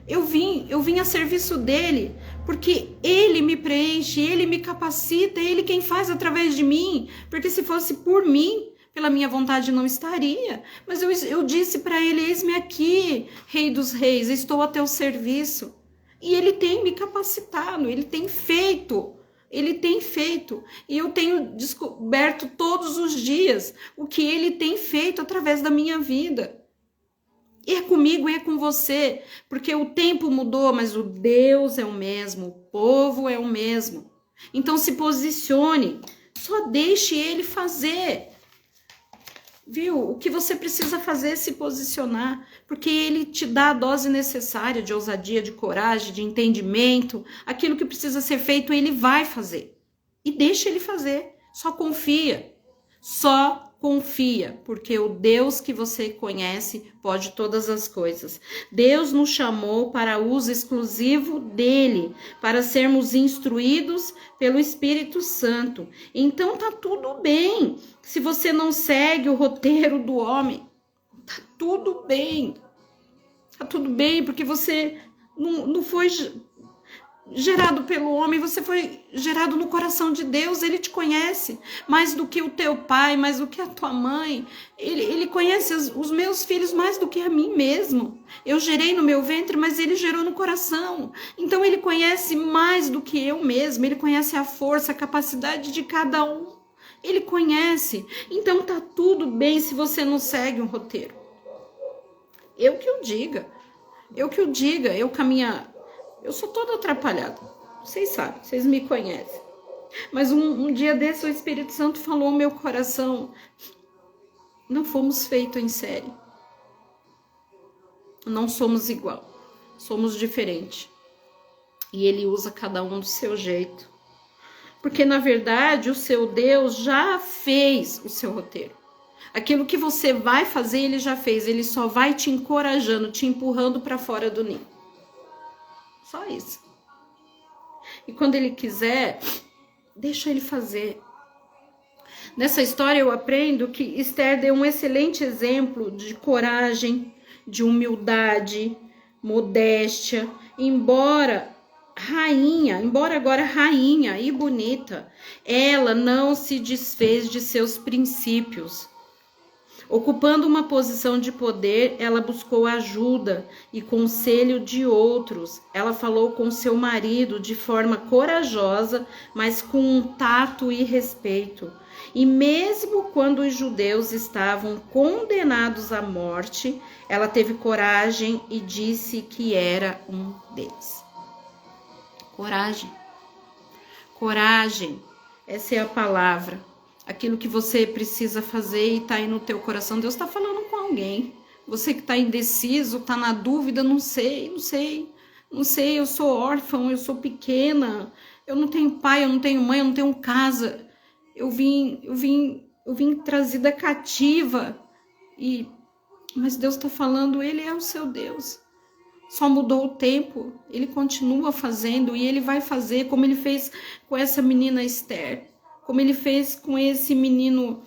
Eu vim a serviço dele, porque ele me preenche, ele me capacita, ele quem faz através de mim. Porque se fosse por mim, pela minha vontade não estaria, mas eu disse para ele, eis-me aqui, Rei dos Reis, estou a teu serviço. E ele tem me capacitado, ele tem feito, e eu tenho descoberto todos os dias o que ele tem feito através da minha vida. E é comigo, e é com você, porque o tempo mudou, mas o Deus é o mesmo, o povo é o mesmo. Então se posicione, só deixe ele fazer. Viu? O que você precisa fazer é se posicionar, porque ele te dá a dose necessária de ousadia, de coragem, de entendimento. Aquilo que precisa ser feito, ele vai fazer. E deixa ele fazer. Só confia. Porque o Deus que você conhece pode todas as coisas. Deus nos chamou para uso exclusivo dele, para sermos instruídos pelo Espírito Santo. Então tá tudo bem se você não segue o roteiro do homem. tudo bem. Tá tudo bem, porque você não foi gerado pelo homem, você foi gerado no coração de Deus. Ele te conhece mais do que o teu pai, mais do que a tua mãe. Ele conhece os meus filhos mais do que a mim mesmo. Eu gerei no meu ventre, mas ele gerou no coração. Então ele conhece mais do que eu mesmo. Ele conhece a força, a capacidade de cada um. Ele conhece. Então tá tudo bem se você não segue um roteiro. Eu que o diga, eu caminho. Eu sou toda atrapalhada, vocês sabem, vocês me conhecem. Mas um dia desse o Espírito Santo falou ao meu coração: não fomos feitos em série. Não somos igual, somos diferentes. E ele usa cada um do seu jeito. Porque na verdade o seu Deus já fez o seu roteiro. Aquilo que você vai fazer, ele já fez. Ele só vai te encorajando, te empurrando para fora do ninho. Só isso. E quando ele quiser, deixa ele fazer. Nessa história eu aprendo que Esther deu um excelente exemplo de coragem, de humildade, modéstia. Embora agora rainha e bonita, ela não se desfez de seus princípios. Ocupando uma posição de poder, ela buscou ajuda e conselho de outros. Ela falou com seu marido de forma corajosa, mas com um tato e respeito. E mesmo quando os judeus estavam condenados à morte, ela teve coragem e disse que era um deles. Coragem. Coragem. Essa é a palavra. Aquilo que você precisa fazer e está aí no teu coração, Deus está falando com alguém. Você que está indeciso, está na dúvida, não sei, eu sou órfão, eu sou pequena, eu não tenho pai, eu não tenho mãe, eu não tenho casa, eu vim trazida cativa, mas Deus está falando, Ele é o seu Deus. Só mudou o tempo, Ele continua fazendo e Ele vai fazer como Ele fez com essa menina Esther. Como ele fez com esse menino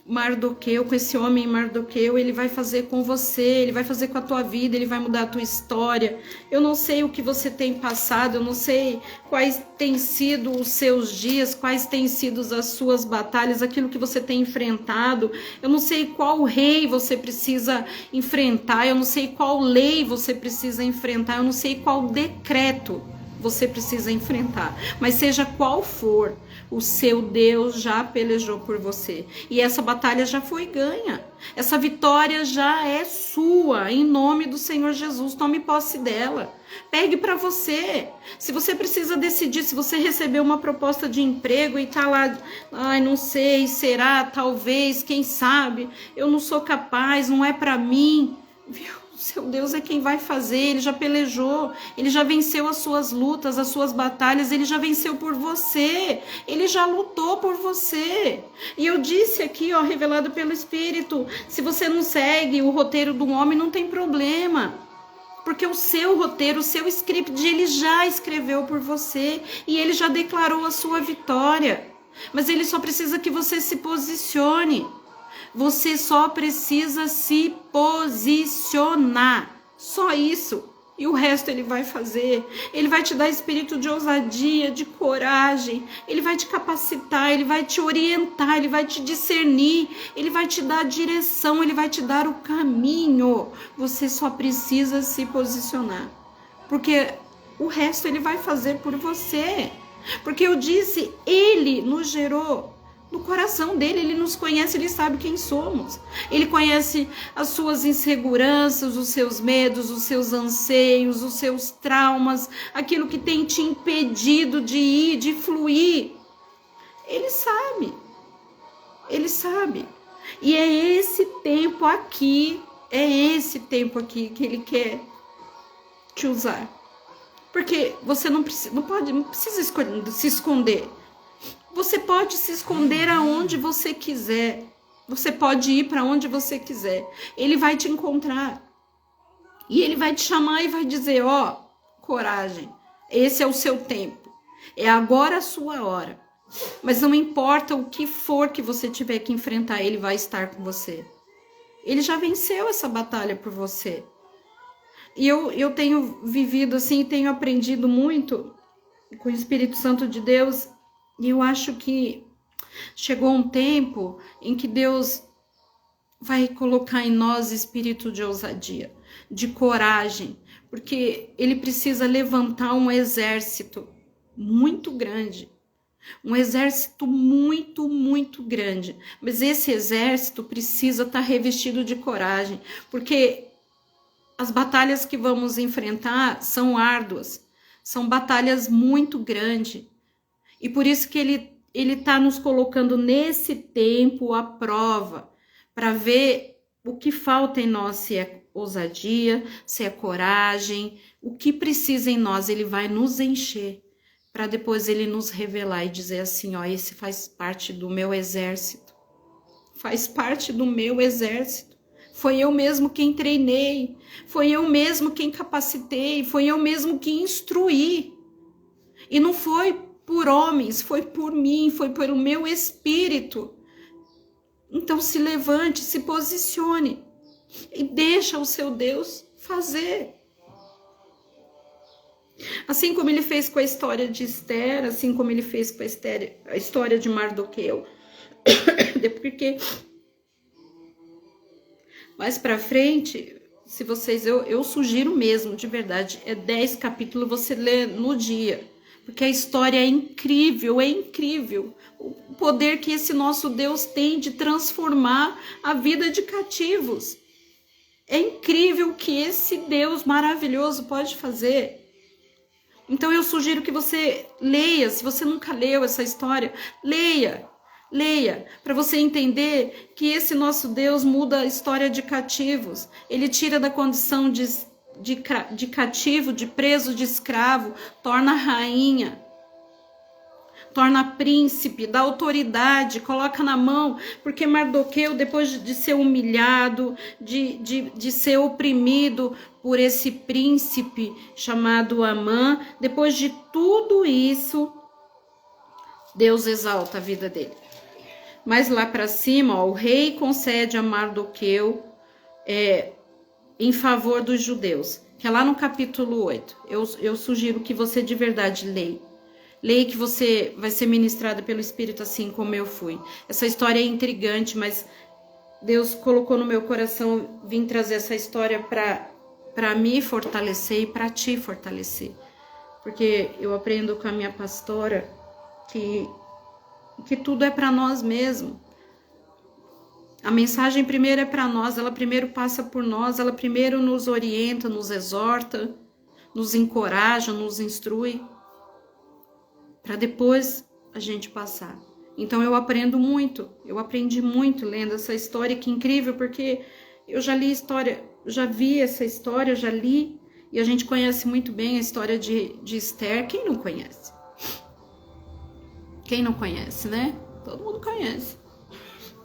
Mardoqueu, com esse homem Mardoqueu, ele vai fazer com você, ele vai fazer com a tua vida, ele vai mudar a tua história. Eu não sei o que você tem passado, eu não sei quais têm sido os seus dias, quais têm sido as suas batalhas, aquilo que você tem enfrentado. Eu não sei qual rei você precisa enfrentar, eu não sei qual lei você precisa enfrentar, eu não sei qual decreto você precisa enfrentar, mas seja qual for, o seu Deus já pelejou por você. E essa batalha já foi ganha. Essa vitória já é sua, em nome do Senhor Jesus. Tome posse dela. Pegue para você. Se você precisa decidir, se você recebeu uma proposta de emprego e tá lá, ai, não sei, será, talvez, quem sabe, eu não sou capaz, não é para mim, viu? Seu Deus é quem vai fazer, ele já pelejou, ele já venceu as suas lutas, as suas batalhas, ele já venceu por você, ele já lutou por você. E eu disse aqui, ó, revelado pelo Espírito, se você não segue o roteiro do homem, não tem problema. Porque o seu roteiro, o seu script, ele já escreveu por você e ele já declarou a sua vitória. Mas ele só precisa que você se posicione. Você só precisa se posicionar. Só isso. E o resto ele vai fazer. Ele vai te dar espírito de ousadia, de coragem. Ele vai te capacitar, ele vai te orientar, ele vai te discernir. Ele vai te dar a direção, ele vai te dar o caminho. Você só precisa se posicionar. Porque o resto ele vai fazer por você. Porque eu disse, ele nos gerou. No coração dele, ele nos conhece, ele sabe quem somos. Ele conhece as suas inseguranças, os seus medos, os seus anseios, os seus traumas, aquilo que tem te impedido de ir, de fluir. Ele sabe. Ele sabe. E é esse tempo aqui que ele quer te usar. Porque você não precisa se esconder. Você pode se esconder aonde você quiser. Você pode ir para onde você quiser. Ele vai te encontrar. E ele vai te chamar e vai dizer, ó, coragem. Esse é o seu tempo. É agora a sua hora. Mas não importa o que for que você tiver que enfrentar, ele vai estar com você. Ele já venceu essa batalha por você. E eu tenho vivido assim, tenho aprendido muito com o Espírito Santo de Deus, e eu acho que chegou um tempo em que Deus vai colocar em nós espírito de ousadia, de coragem, porque Ele precisa levantar um exército muito grande, um exército muito, muito grande, mas esse exército precisa estar revestido de coragem, porque as batalhas que vamos enfrentar são árduas, são batalhas muito grandes. E por isso que ele está nos colocando nesse tempo à prova, para ver o que falta em nós, se é ousadia, se é coragem, o que precisa em nós, ele vai nos encher, para depois ele nos revelar e dizer assim, ó, esse faz parte do meu exército, faz parte do meu exército. Foi eu mesmo quem treinei, foi eu mesmo quem capacitei, foi eu mesmo quem instruí. E não foi por homens, foi por mim, foi pelo meu espírito. Então se levante, se posicione e deixa o seu Deus fazer. Assim como ele fez com a história de Esther, assim como ele fez com a história de Mardoqueu. Porque mais pra frente, se vocês, eu sugiro mesmo, de verdade, é 10 capítulos, você lê no dia, porque a história é incrível, o poder que esse nosso Deus tem de transformar a vida de cativos. É incrível o que esse Deus maravilhoso pode fazer. Então eu sugiro que você leia, se você nunca leu essa história, leia, para você entender que esse nosso Deus muda a história de cativos. Ele tira da condição de cativo, de preso, de escravo, torna rainha, torna príncipe, dá autoridade, coloca na mão, porque Mardoqueu, depois de ser humilhado, de ser oprimido por esse príncipe chamado Amã, depois de tudo isso, Deus exalta a vida dele. Mas lá para cima, ó, o rei concede a Mardoqueu em favor dos judeus, que é lá no capítulo 8. Eu sugiro que você de verdade leia. Leia que você vai ser ministrada pelo Espírito assim como eu fui. Essa história é intrigante, mas Deus colocou no meu coração vim trazer essa história para me fortalecer e para te fortalecer. Porque eu aprendo com a minha pastora que tudo é para nós mesmos. A mensagem primeiro é para nós, ela primeiro passa por nós, ela primeiro nos orienta, nos exorta, nos encoraja, nos instrui, para depois a gente passar. Então eu aprendi muito lendo essa história, que incrível, porque eu já li história, já vi essa história, eu já li, e a gente conhece muito bem a história de Esther. Quem não conhece? Quem não conhece, né? Todo mundo conhece.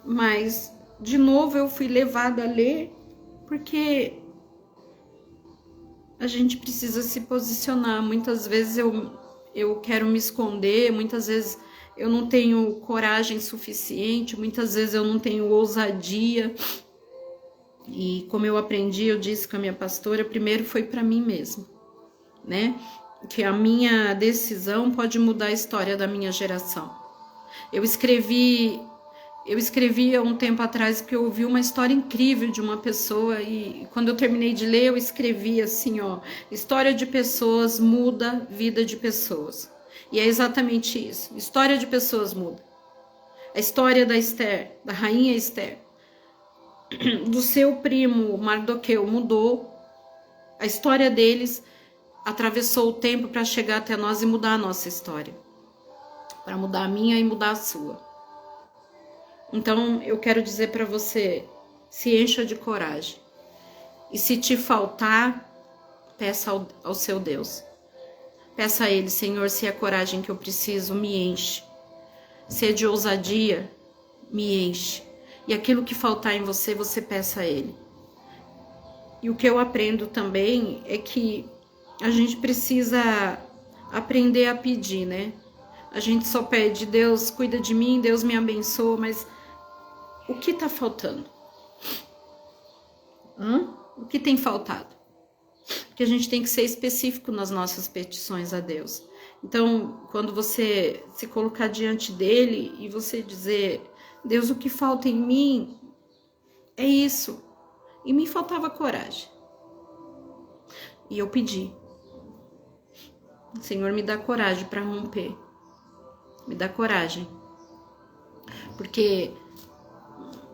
Mas, de novo, eu fui levada a ler, porque a gente precisa se posicionar. Muitas vezes eu quero me esconder, muitas vezes eu não tenho coragem suficiente, muitas vezes eu não tenho ousadia. E como eu aprendi, eu disse com a minha pastora, primeiro foi para mim mesmo, né? Que a minha decisão pode mudar a história da minha geração. Eu escrevi há um tempo atrás, porque eu ouvi uma história incrível de uma pessoa, e quando eu terminei de ler, eu escrevi assim, ó, história de pessoas muda vida de pessoas. E é exatamente isso, história de pessoas muda. A história da Esther, da rainha Esther, do seu primo Mardoqueu mudou, a história deles atravessou o tempo para chegar até nós e mudar a nossa história, para mudar a minha e mudar a sua. Então eu quero dizer para você, se encha de coragem, e se te faltar, peça ao seu Deus, peça a Ele, Senhor, se é coragem que eu preciso, me enche, se é de ousadia, me enche, e aquilo que faltar em você, você peça a Ele. E o que eu aprendo também é que a gente precisa aprender a pedir, né? A gente só pede, Deus cuida de mim, Deus me abençoa, mas o que tá faltando? O que tem faltado? Porque a gente tem que ser específico nas nossas petições a Deus. Então, quando você se colocar diante dele e você dizer, Deus, o que falta em mim é isso. E me faltava coragem. E eu pedi. Senhor, me dá coragem para romper. Me dá coragem. Porque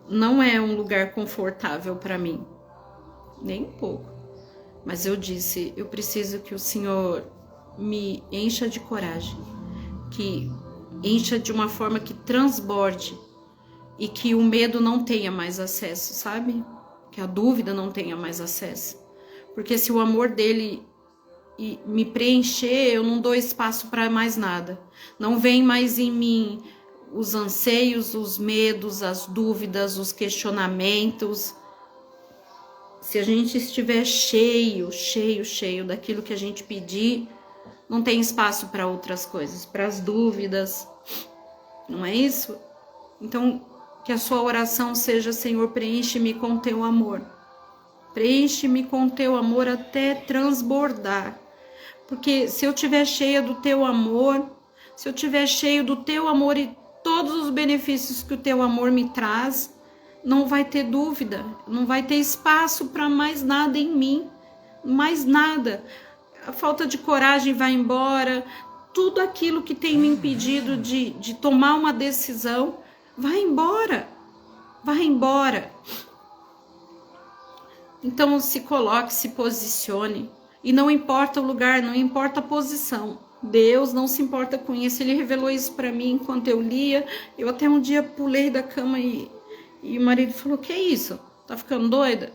não é um lugar confortável para mim. Nem um pouco. Mas eu disse, eu preciso que o Senhor me encha de coragem. Que encha de uma forma que transborde. E que o medo não tenha mais acesso, sabe? Que a dúvida não tenha mais acesso. Porque se o amor dele me preencher, eu não dou espaço para mais nada. Não vem mais em mim os anseios, os medos, as dúvidas, os questionamentos. Se a gente estiver cheio daquilo que a gente pedir, não tem espaço para outras coisas, para as dúvidas. Não é isso? Então, que a sua oração seja, Senhor, preenche-me com teu amor. Preenche-me com teu amor até transbordar. Porque se eu estiver cheia do teu amor, se eu estiver cheio do teu amor e todos os benefícios que o teu amor me traz, não vai ter dúvida, não vai ter espaço para mais nada em mim, mais nada. A falta de coragem vai embora, tudo aquilo que tem me impedido de tomar uma decisão, vai embora, vai embora. Então se coloque, se posicione. E não importa o lugar, não importa a posição. Deus não se importa com isso. Ele revelou isso para mim enquanto eu lia. Eu até um dia pulei da cama e o marido falou, que é isso? Tá ficando doida?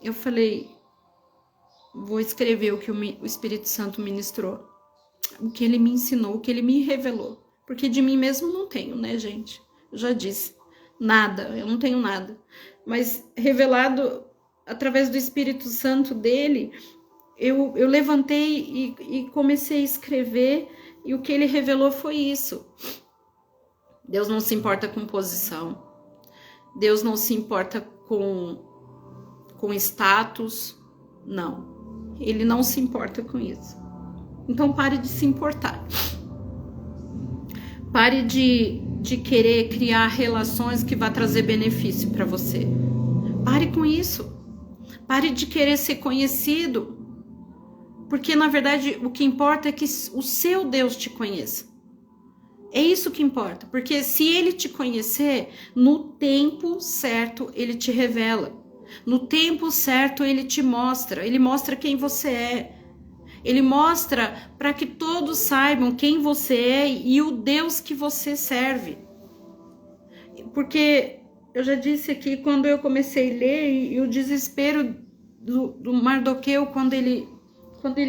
Eu falei, vou escrever o que o Espírito Santo ministrou. O que ele me ensinou, o que ele me revelou. Porque de mim mesmo não tenho, né, gente? Eu já disse, nada, eu não tenho nada. Mas revelado através do Espírito Santo dele, eu levantei e comecei a escrever, e o que ele revelou foi isso. Deus não se importa com posição. Deus não se importa com status. Não. Ele não se importa com isso. Então pare de se importar. Pare de querer criar relações que vá trazer benefício para você. Pare com isso. Pare de querer ser conhecido. Porque, na verdade, o que importa é que o seu Deus te conheça. É isso que importa. Porque se ele te conhecer, no tempo certo, ele te revela. No tempo certo, ele te mostra. Ele mostra quem você é. Ele mostra para que todos saibam quem você é e o Deus que você serve. Porque eu já disse aqui, quando eu comecei a ler, e o desespero do Mardoqueu, quando ele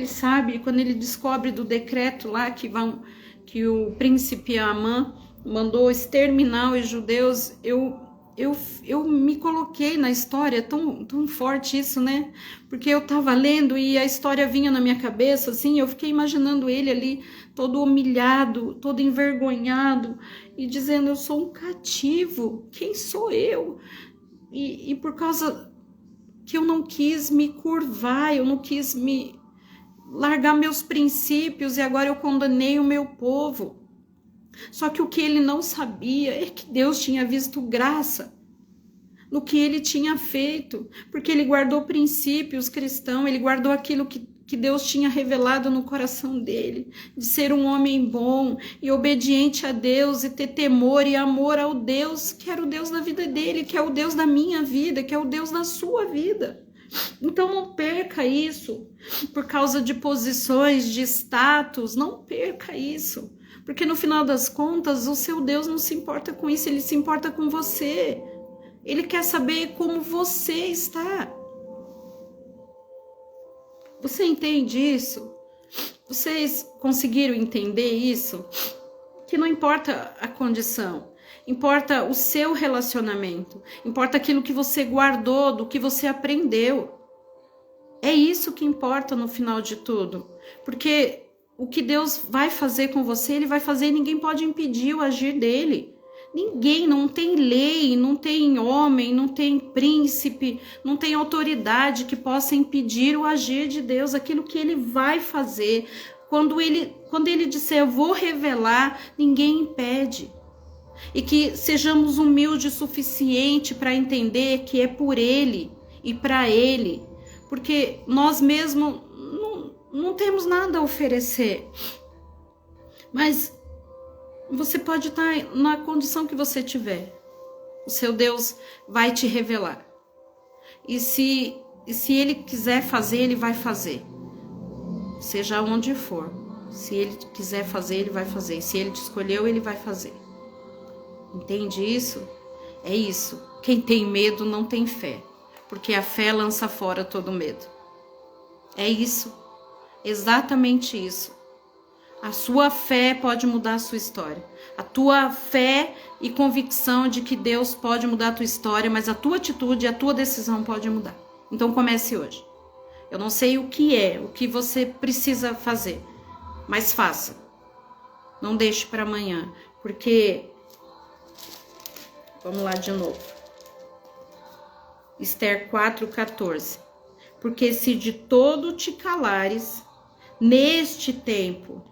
sabe, quando ele descobre do decreto lá que o príncipe Amã mandou exterminar os judeus, eu me coloquei na história, tão forte isso, né? Porque eu tava lendo e a história vinha na minha cabeça, assim, eu fiquei imaginando ele ali, todo humilhado, todo envergonhado, e dizendo, eu sou um cativo, quem sou eu? E por causa que eu não quis me curvar, eu não quis me largar meus princípios, e agora eu condenei o meu povo. Só que o que ele não sabia é que Deus tinha visto graça no que ele tinha feito, porque ele guardou princípios cristãos, ele guardou aquilo que Deus tinha revelado no coração dele, de ser um homem bom e obediente a Deus, e ter temor e amor ao Deus, que era o Deus da vida dele, que é o Deus da minha vida, que é o Deus da sua vida. Então não perca isso por causa de posições, de status, não perca isso. Porque no final das contas, o seu Deus não se importa com isso, ele se importa com você. Ele quer saber como você está. Você entende isso? Vocês conseguiram entender isso? Que não importa a condição, importa o seu relacionamento, importa aquilo que você guardou, do que você aprendeu. É isso que importa no final de tudo. Porque o que Deus vai fazer com você, ele vai fazer e ninguém pode impedir o agir dele. Ninguém, não tem lei, não tem homem, não tem príncipe, não tem autoridade que possa impedir o agir de Deus, aquilo que ele vai fazer. Quando ele disser, eu vou revelar, ninguém impede. E que sejamos humildes o suficiente para entender que é por ele e para ele, porque nós mesmos não temos nada a oferecer. Mas você pode estar na condição que você tiver. O seu Deus vai te revelar. E se ele quiser fazer, ele vai fazer. Seja onde for. Se ele quiser fazer, ele vai fazer. Se ele te escolheu, ele vai fazer. Entende isso? É isso. Quem tem medo não tem fé. Porque a fé lança fora todo medo. É isso. Exatamente isso. A sua fé pode mudar a sua história. A tua fé e convicção de que Deus pode mudar a tua história, mas a tua atitude e a tua decisão pode mudar. Então comece hoje. Eu não sei o que você precisa fazer, mas faça. Não deixe para amanhã, porque... Vamos lá de novo. Esther 4:14. Porque se de todo te calares, neste tempo,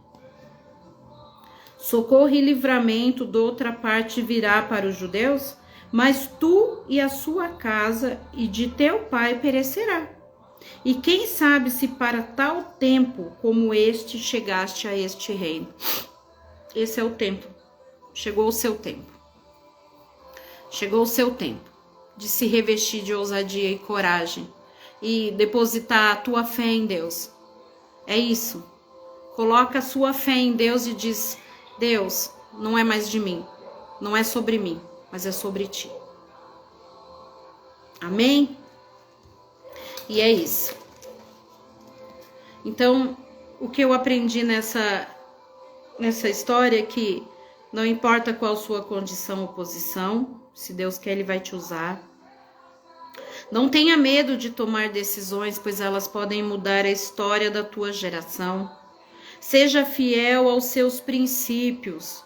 socorro e livramento de outra parte virá para os judeus, mas tu e a sua casa e de teu pai perecerá. E quem sabe se para tal tempo como este chegaste a este reino. Esse é o tempo. Chegou o seu tempo. Chegou o seu tempo de se revestir de ousadia e coragem e depositar a tua fé em Deus. É isso. Coloca a sua fé em Deus e diz: Deus, não é mais de mim, não é sobre mim, mas é sobre ti. Amém? E é isso. Então, o que eu aprendi nessa história é que não importa qual sua condição ou posição, se Deus quer, Ele vai te usar. Não tenha medo de tomar decisões, pois elas podem mudar a história da tua geração. Seja fiel aos seus princípios.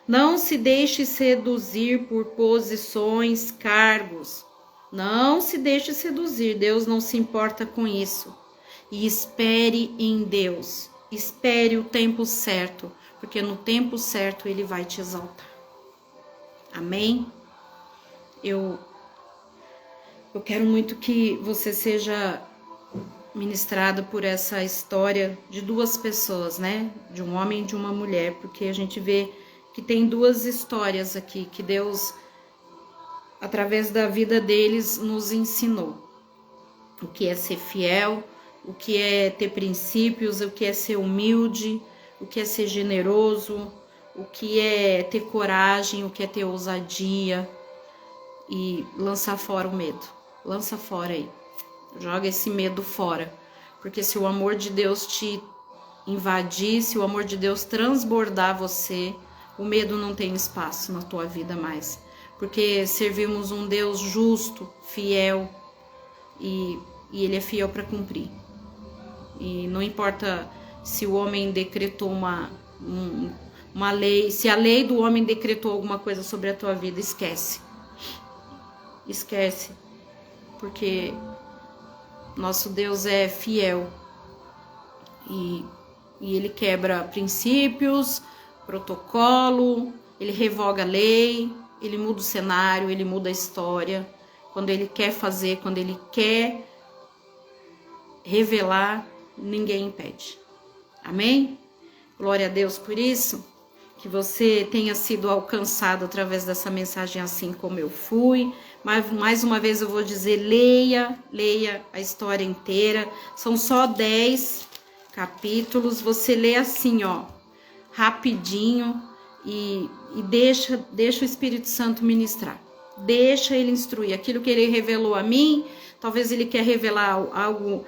Não se deixe seduzir por posições, cargos. Não se deixe seduzir. Deus não se importa com isso. E espere em Deus. Espere o tempo certo, porque no tempo certo Ele vai te exaltar. Amém? Eu quero muito que você seja ministrado por essa história de duas pessoas, né? De um homem e de uma mulher, porque a gente vê que tem duas histórias aqui que Deus, através da vida deles, nos ensinou. O que é ser fiel, o que é ter princípios, o que é ser humilde, o que é ser generoso, o que é ter coragem, o que é ter ousadia e lançar fora o medo. Lança fora aí. Joga esse medo fora. Porque se o amor de Deus te invadir, se o amor de Deus transbordar você, o medo não tem espaço na tua vida mais. Porque servimos um Deus justo, fiel, e Ele é fiel para cumprir. E não importa se o homem decretou uma lei, se a lei do homem decretou alguma coisa sobre a tua vida, esquece. Esquece. Porque nosso Deus é fiel e Ele quebra princípios, protocolo, Ele revoga a lei, Ele muda o cenário, Ele muda a história. Quando Ele quer fazer, quando Ele quer revelar, ninguém impede. Amém? Glória a Deus por isso. Que você tenha sido alcançado através dessa mensagem assim como eu fui. Mas mais uma vez eu vou dizer, leia a história inteira. São só 10 capítulos. Você lê assim, ó, rapidinho e deixa o Espírito Santo ministrar. Deixa Ele instruir. Aquilo que Ele revelou a mim, talvez Ele quer revelar algo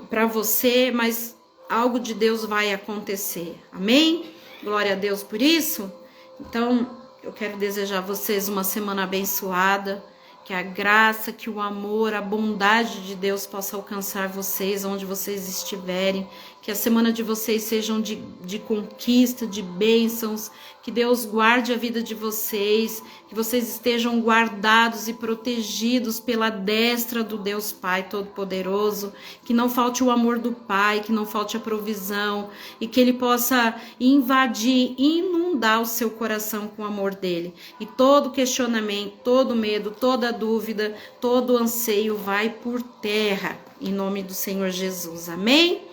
para você, mas algo de Deus vai acontecer. Amém? Glória a Deus por isso. Então, eu quero desejar a vocês uma semana abençoada, que a graça, que o amor, a bondade de Deus possa alcançar vocês onde vocês estiverem, Que a semana de vocês sejam de conquista, de bênçãos. Que Deus guarde a vida de vocês. Que vocês estejam guardados e protegidos pela destra do Deus Pai Todo-Poderoso. Que não falte o amor do Pai, que não falte a provisão. E que Ele possa invadir, inundar o seu coração com o amor dEle. E todo questionamento, todo medo, toda dúvida, todo anseio vai por terra. Em nome do Senhor Jesus. Amém?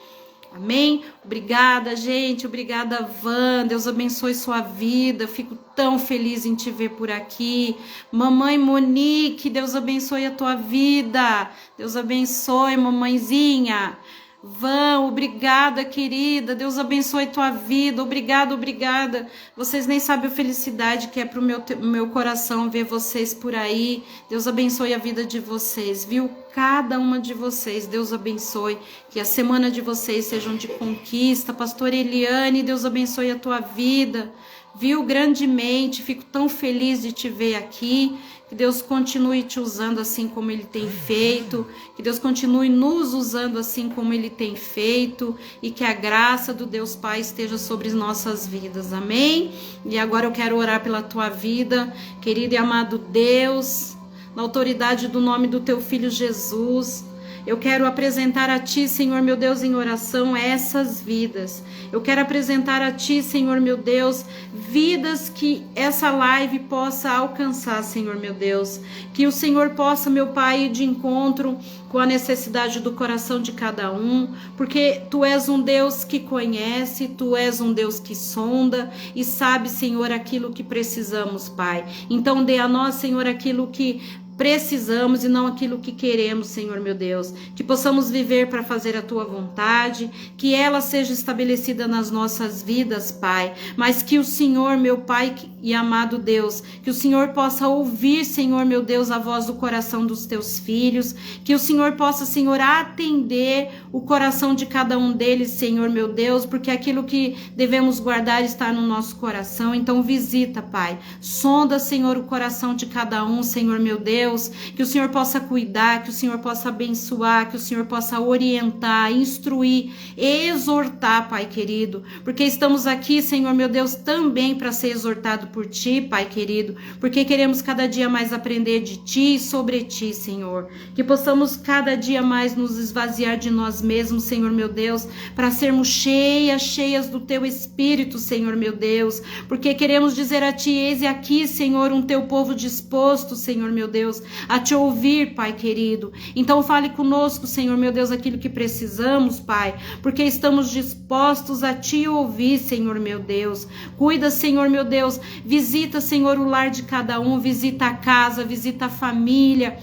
Amém? Obrigada, gente. Obrigada, Van. Deus abençoe sua vida. Fico tão feliz em te ver por aqui. Mamãe Monique, Deus abençoe a tua vida. Deus abençoe, mamãezinha. Van, obrigada, querida. Deus abençoe tua vida. Obrigada, obrigada. Vocês nem sabem a felicidade que é pro meu coração ver vocês por aí. Deus abençoe a vida de vocês, viu? Cada uma de vocês, Deus abençoe. Que a semana de vocês sejam de conquista. Pastor Eliane, Deus abençoe a tua vida, viu? Grandemente. Fico tão feliz de te ver aqui. Que Deus continue te usando assim como Ele tem feito. Que Deus continue nos usando assim como Ele tem feito. E que a graça do Deus Pai esteja sobre as nossas vidas. Amém? E agora eu quero orar pela tua vida, querido e amado Deus, na autoridade do nome do teu Filho Jesus. Eu quero apresentar a Ti, Senhor meu Deus, em oração essas vidas. Eu quero apresentar a Ti, Senhor meu Deus, vidas que essa live possa alcançar, Senhor meu Deus. Que o Senhor possa, meu Pai, ir de encontro com a necessidade do coração de cada um, porque Tu és um Deus que conhece, Tu és um Deus que sonda e sabe, Senhor, aquilo que precisamos, Pai. Então dê a nós, Senhor, aquilo que precisamos e não aquilo que queremos, Senhor meu Deus. Que possamos viver para fazer a Tua vontade, que ela seja estabelecida nas nossas vidas, Pai. Mas que o Senhor, meu Pai e amado Deus, que o Senhor possa ouvir, Senhor meu Deus, a voz do coração dos Teus filhos. Que o Senhor possa, Senhor, atender o coração de cada um deles, Senhor meu Deus, porque aquilo que devemos guardar está no nosso coração. Então visita, Pai. Sonda, Senhor, o coração de cada um, Senhor meu Deus. Que o Senhor possa cuidar, que o Senhor possa abençoar, que o Senhor possa orientar, instruir, exortar, Pai querido, porque estamos aqui, Senhor meu Deus, também para ser exortado por Ti, Pai querido, porque queremos cada dia mais aprender de Ti e sobre Ti, Senhor, que possamos cada dia mais nos esvaziar de nós mesmos, Senhor meu Deus, para sermos cheias do Teu Espírito, Senhor meu Deus, porque queremos dizer a Ti, eis aqui, Senhor, um Teu povo disposto, Senhor meu Deus, a Te ouvir, Pai querido. Então fale conosco, Senhor meu Deus, aquilo que precisamos, Pai, porque estamos dispostos a Te ouvir, Senhor meu Deus. Cuida, Senhor meu Deus, visita, Senhor, o lar de cada um, visita a casa, visita a família.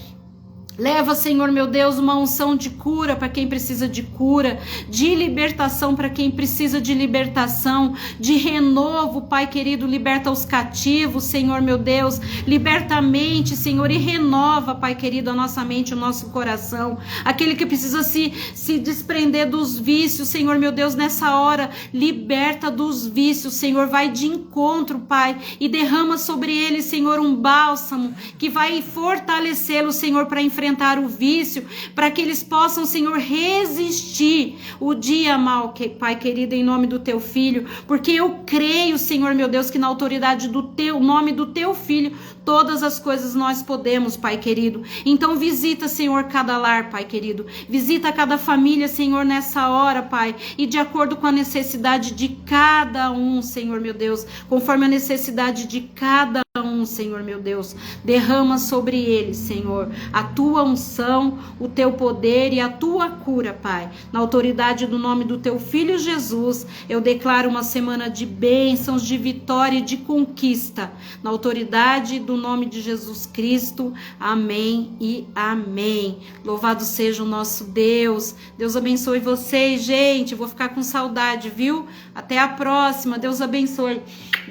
Leva, Senhor meu Deus, uma unção de cura para quem precisa de cura, de libertação para quem precisa de libertação, de renovo, Pai querido, liberta os cativos, Senhor meu Deus, liberta a mente, Senhor, e renova, Pai querido, a nossa mente, o nosso coração, aquele que precisa se desprender dos vícios, Senhor meu Deus, nessa hora, liberta dos vícios, Senhor, vai de encontro, Pai, e derrama sobre ele, Senhor, um bálsamo, que vai fortalecê-lo, Senhor, para enfrentar o vício, para que eles possam, Senhor, resistir o dia mal, Pai querido, em nome do Teu Filho, porque eu creio, Senhor meu Deus, que na autoridade do Teu nome do Teu Filho, todas as coisas nós podemos, Pai querido. Então visita, Senhor, cada lar, Pai querido, visita cada família, Senhor, nessa hora, Pai, e de acordo com a necessidade de cada um, Senhor meu Deus, conforme a necessidade de cada um, Senhor meu Deus, derrama sobre eles, Senhor, a Tua unção, o Teu poder e a Tua cura, Pai. Na autoridade do nome do Teu Filho Jesus, eu declaro uma semana de bênçãos, de vitória e de conquista. Na autoridade do nome de Jesus Cristo, amém e amém. Louvado seja o nosso Deus. Deus abençoe vocês, gente. Vou ficar com saudade, viu? Até a próxima. Deus abençoe.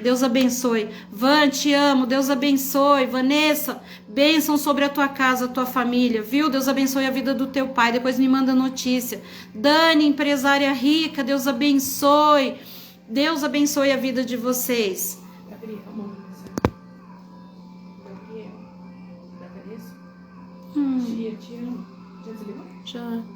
Deus abençoe. Van, te amo. Deus abençoe. Vanessa, bênção sobre a tua casa, a tua família, viu? Deus abençoe a vida do teu pai. Depois me manda notícia. Dani, empresária rica, Deus abençoe. Deus abençoe a vida de vocês. Gabriel, Hum. Tia, te amo. Já desligou? Já.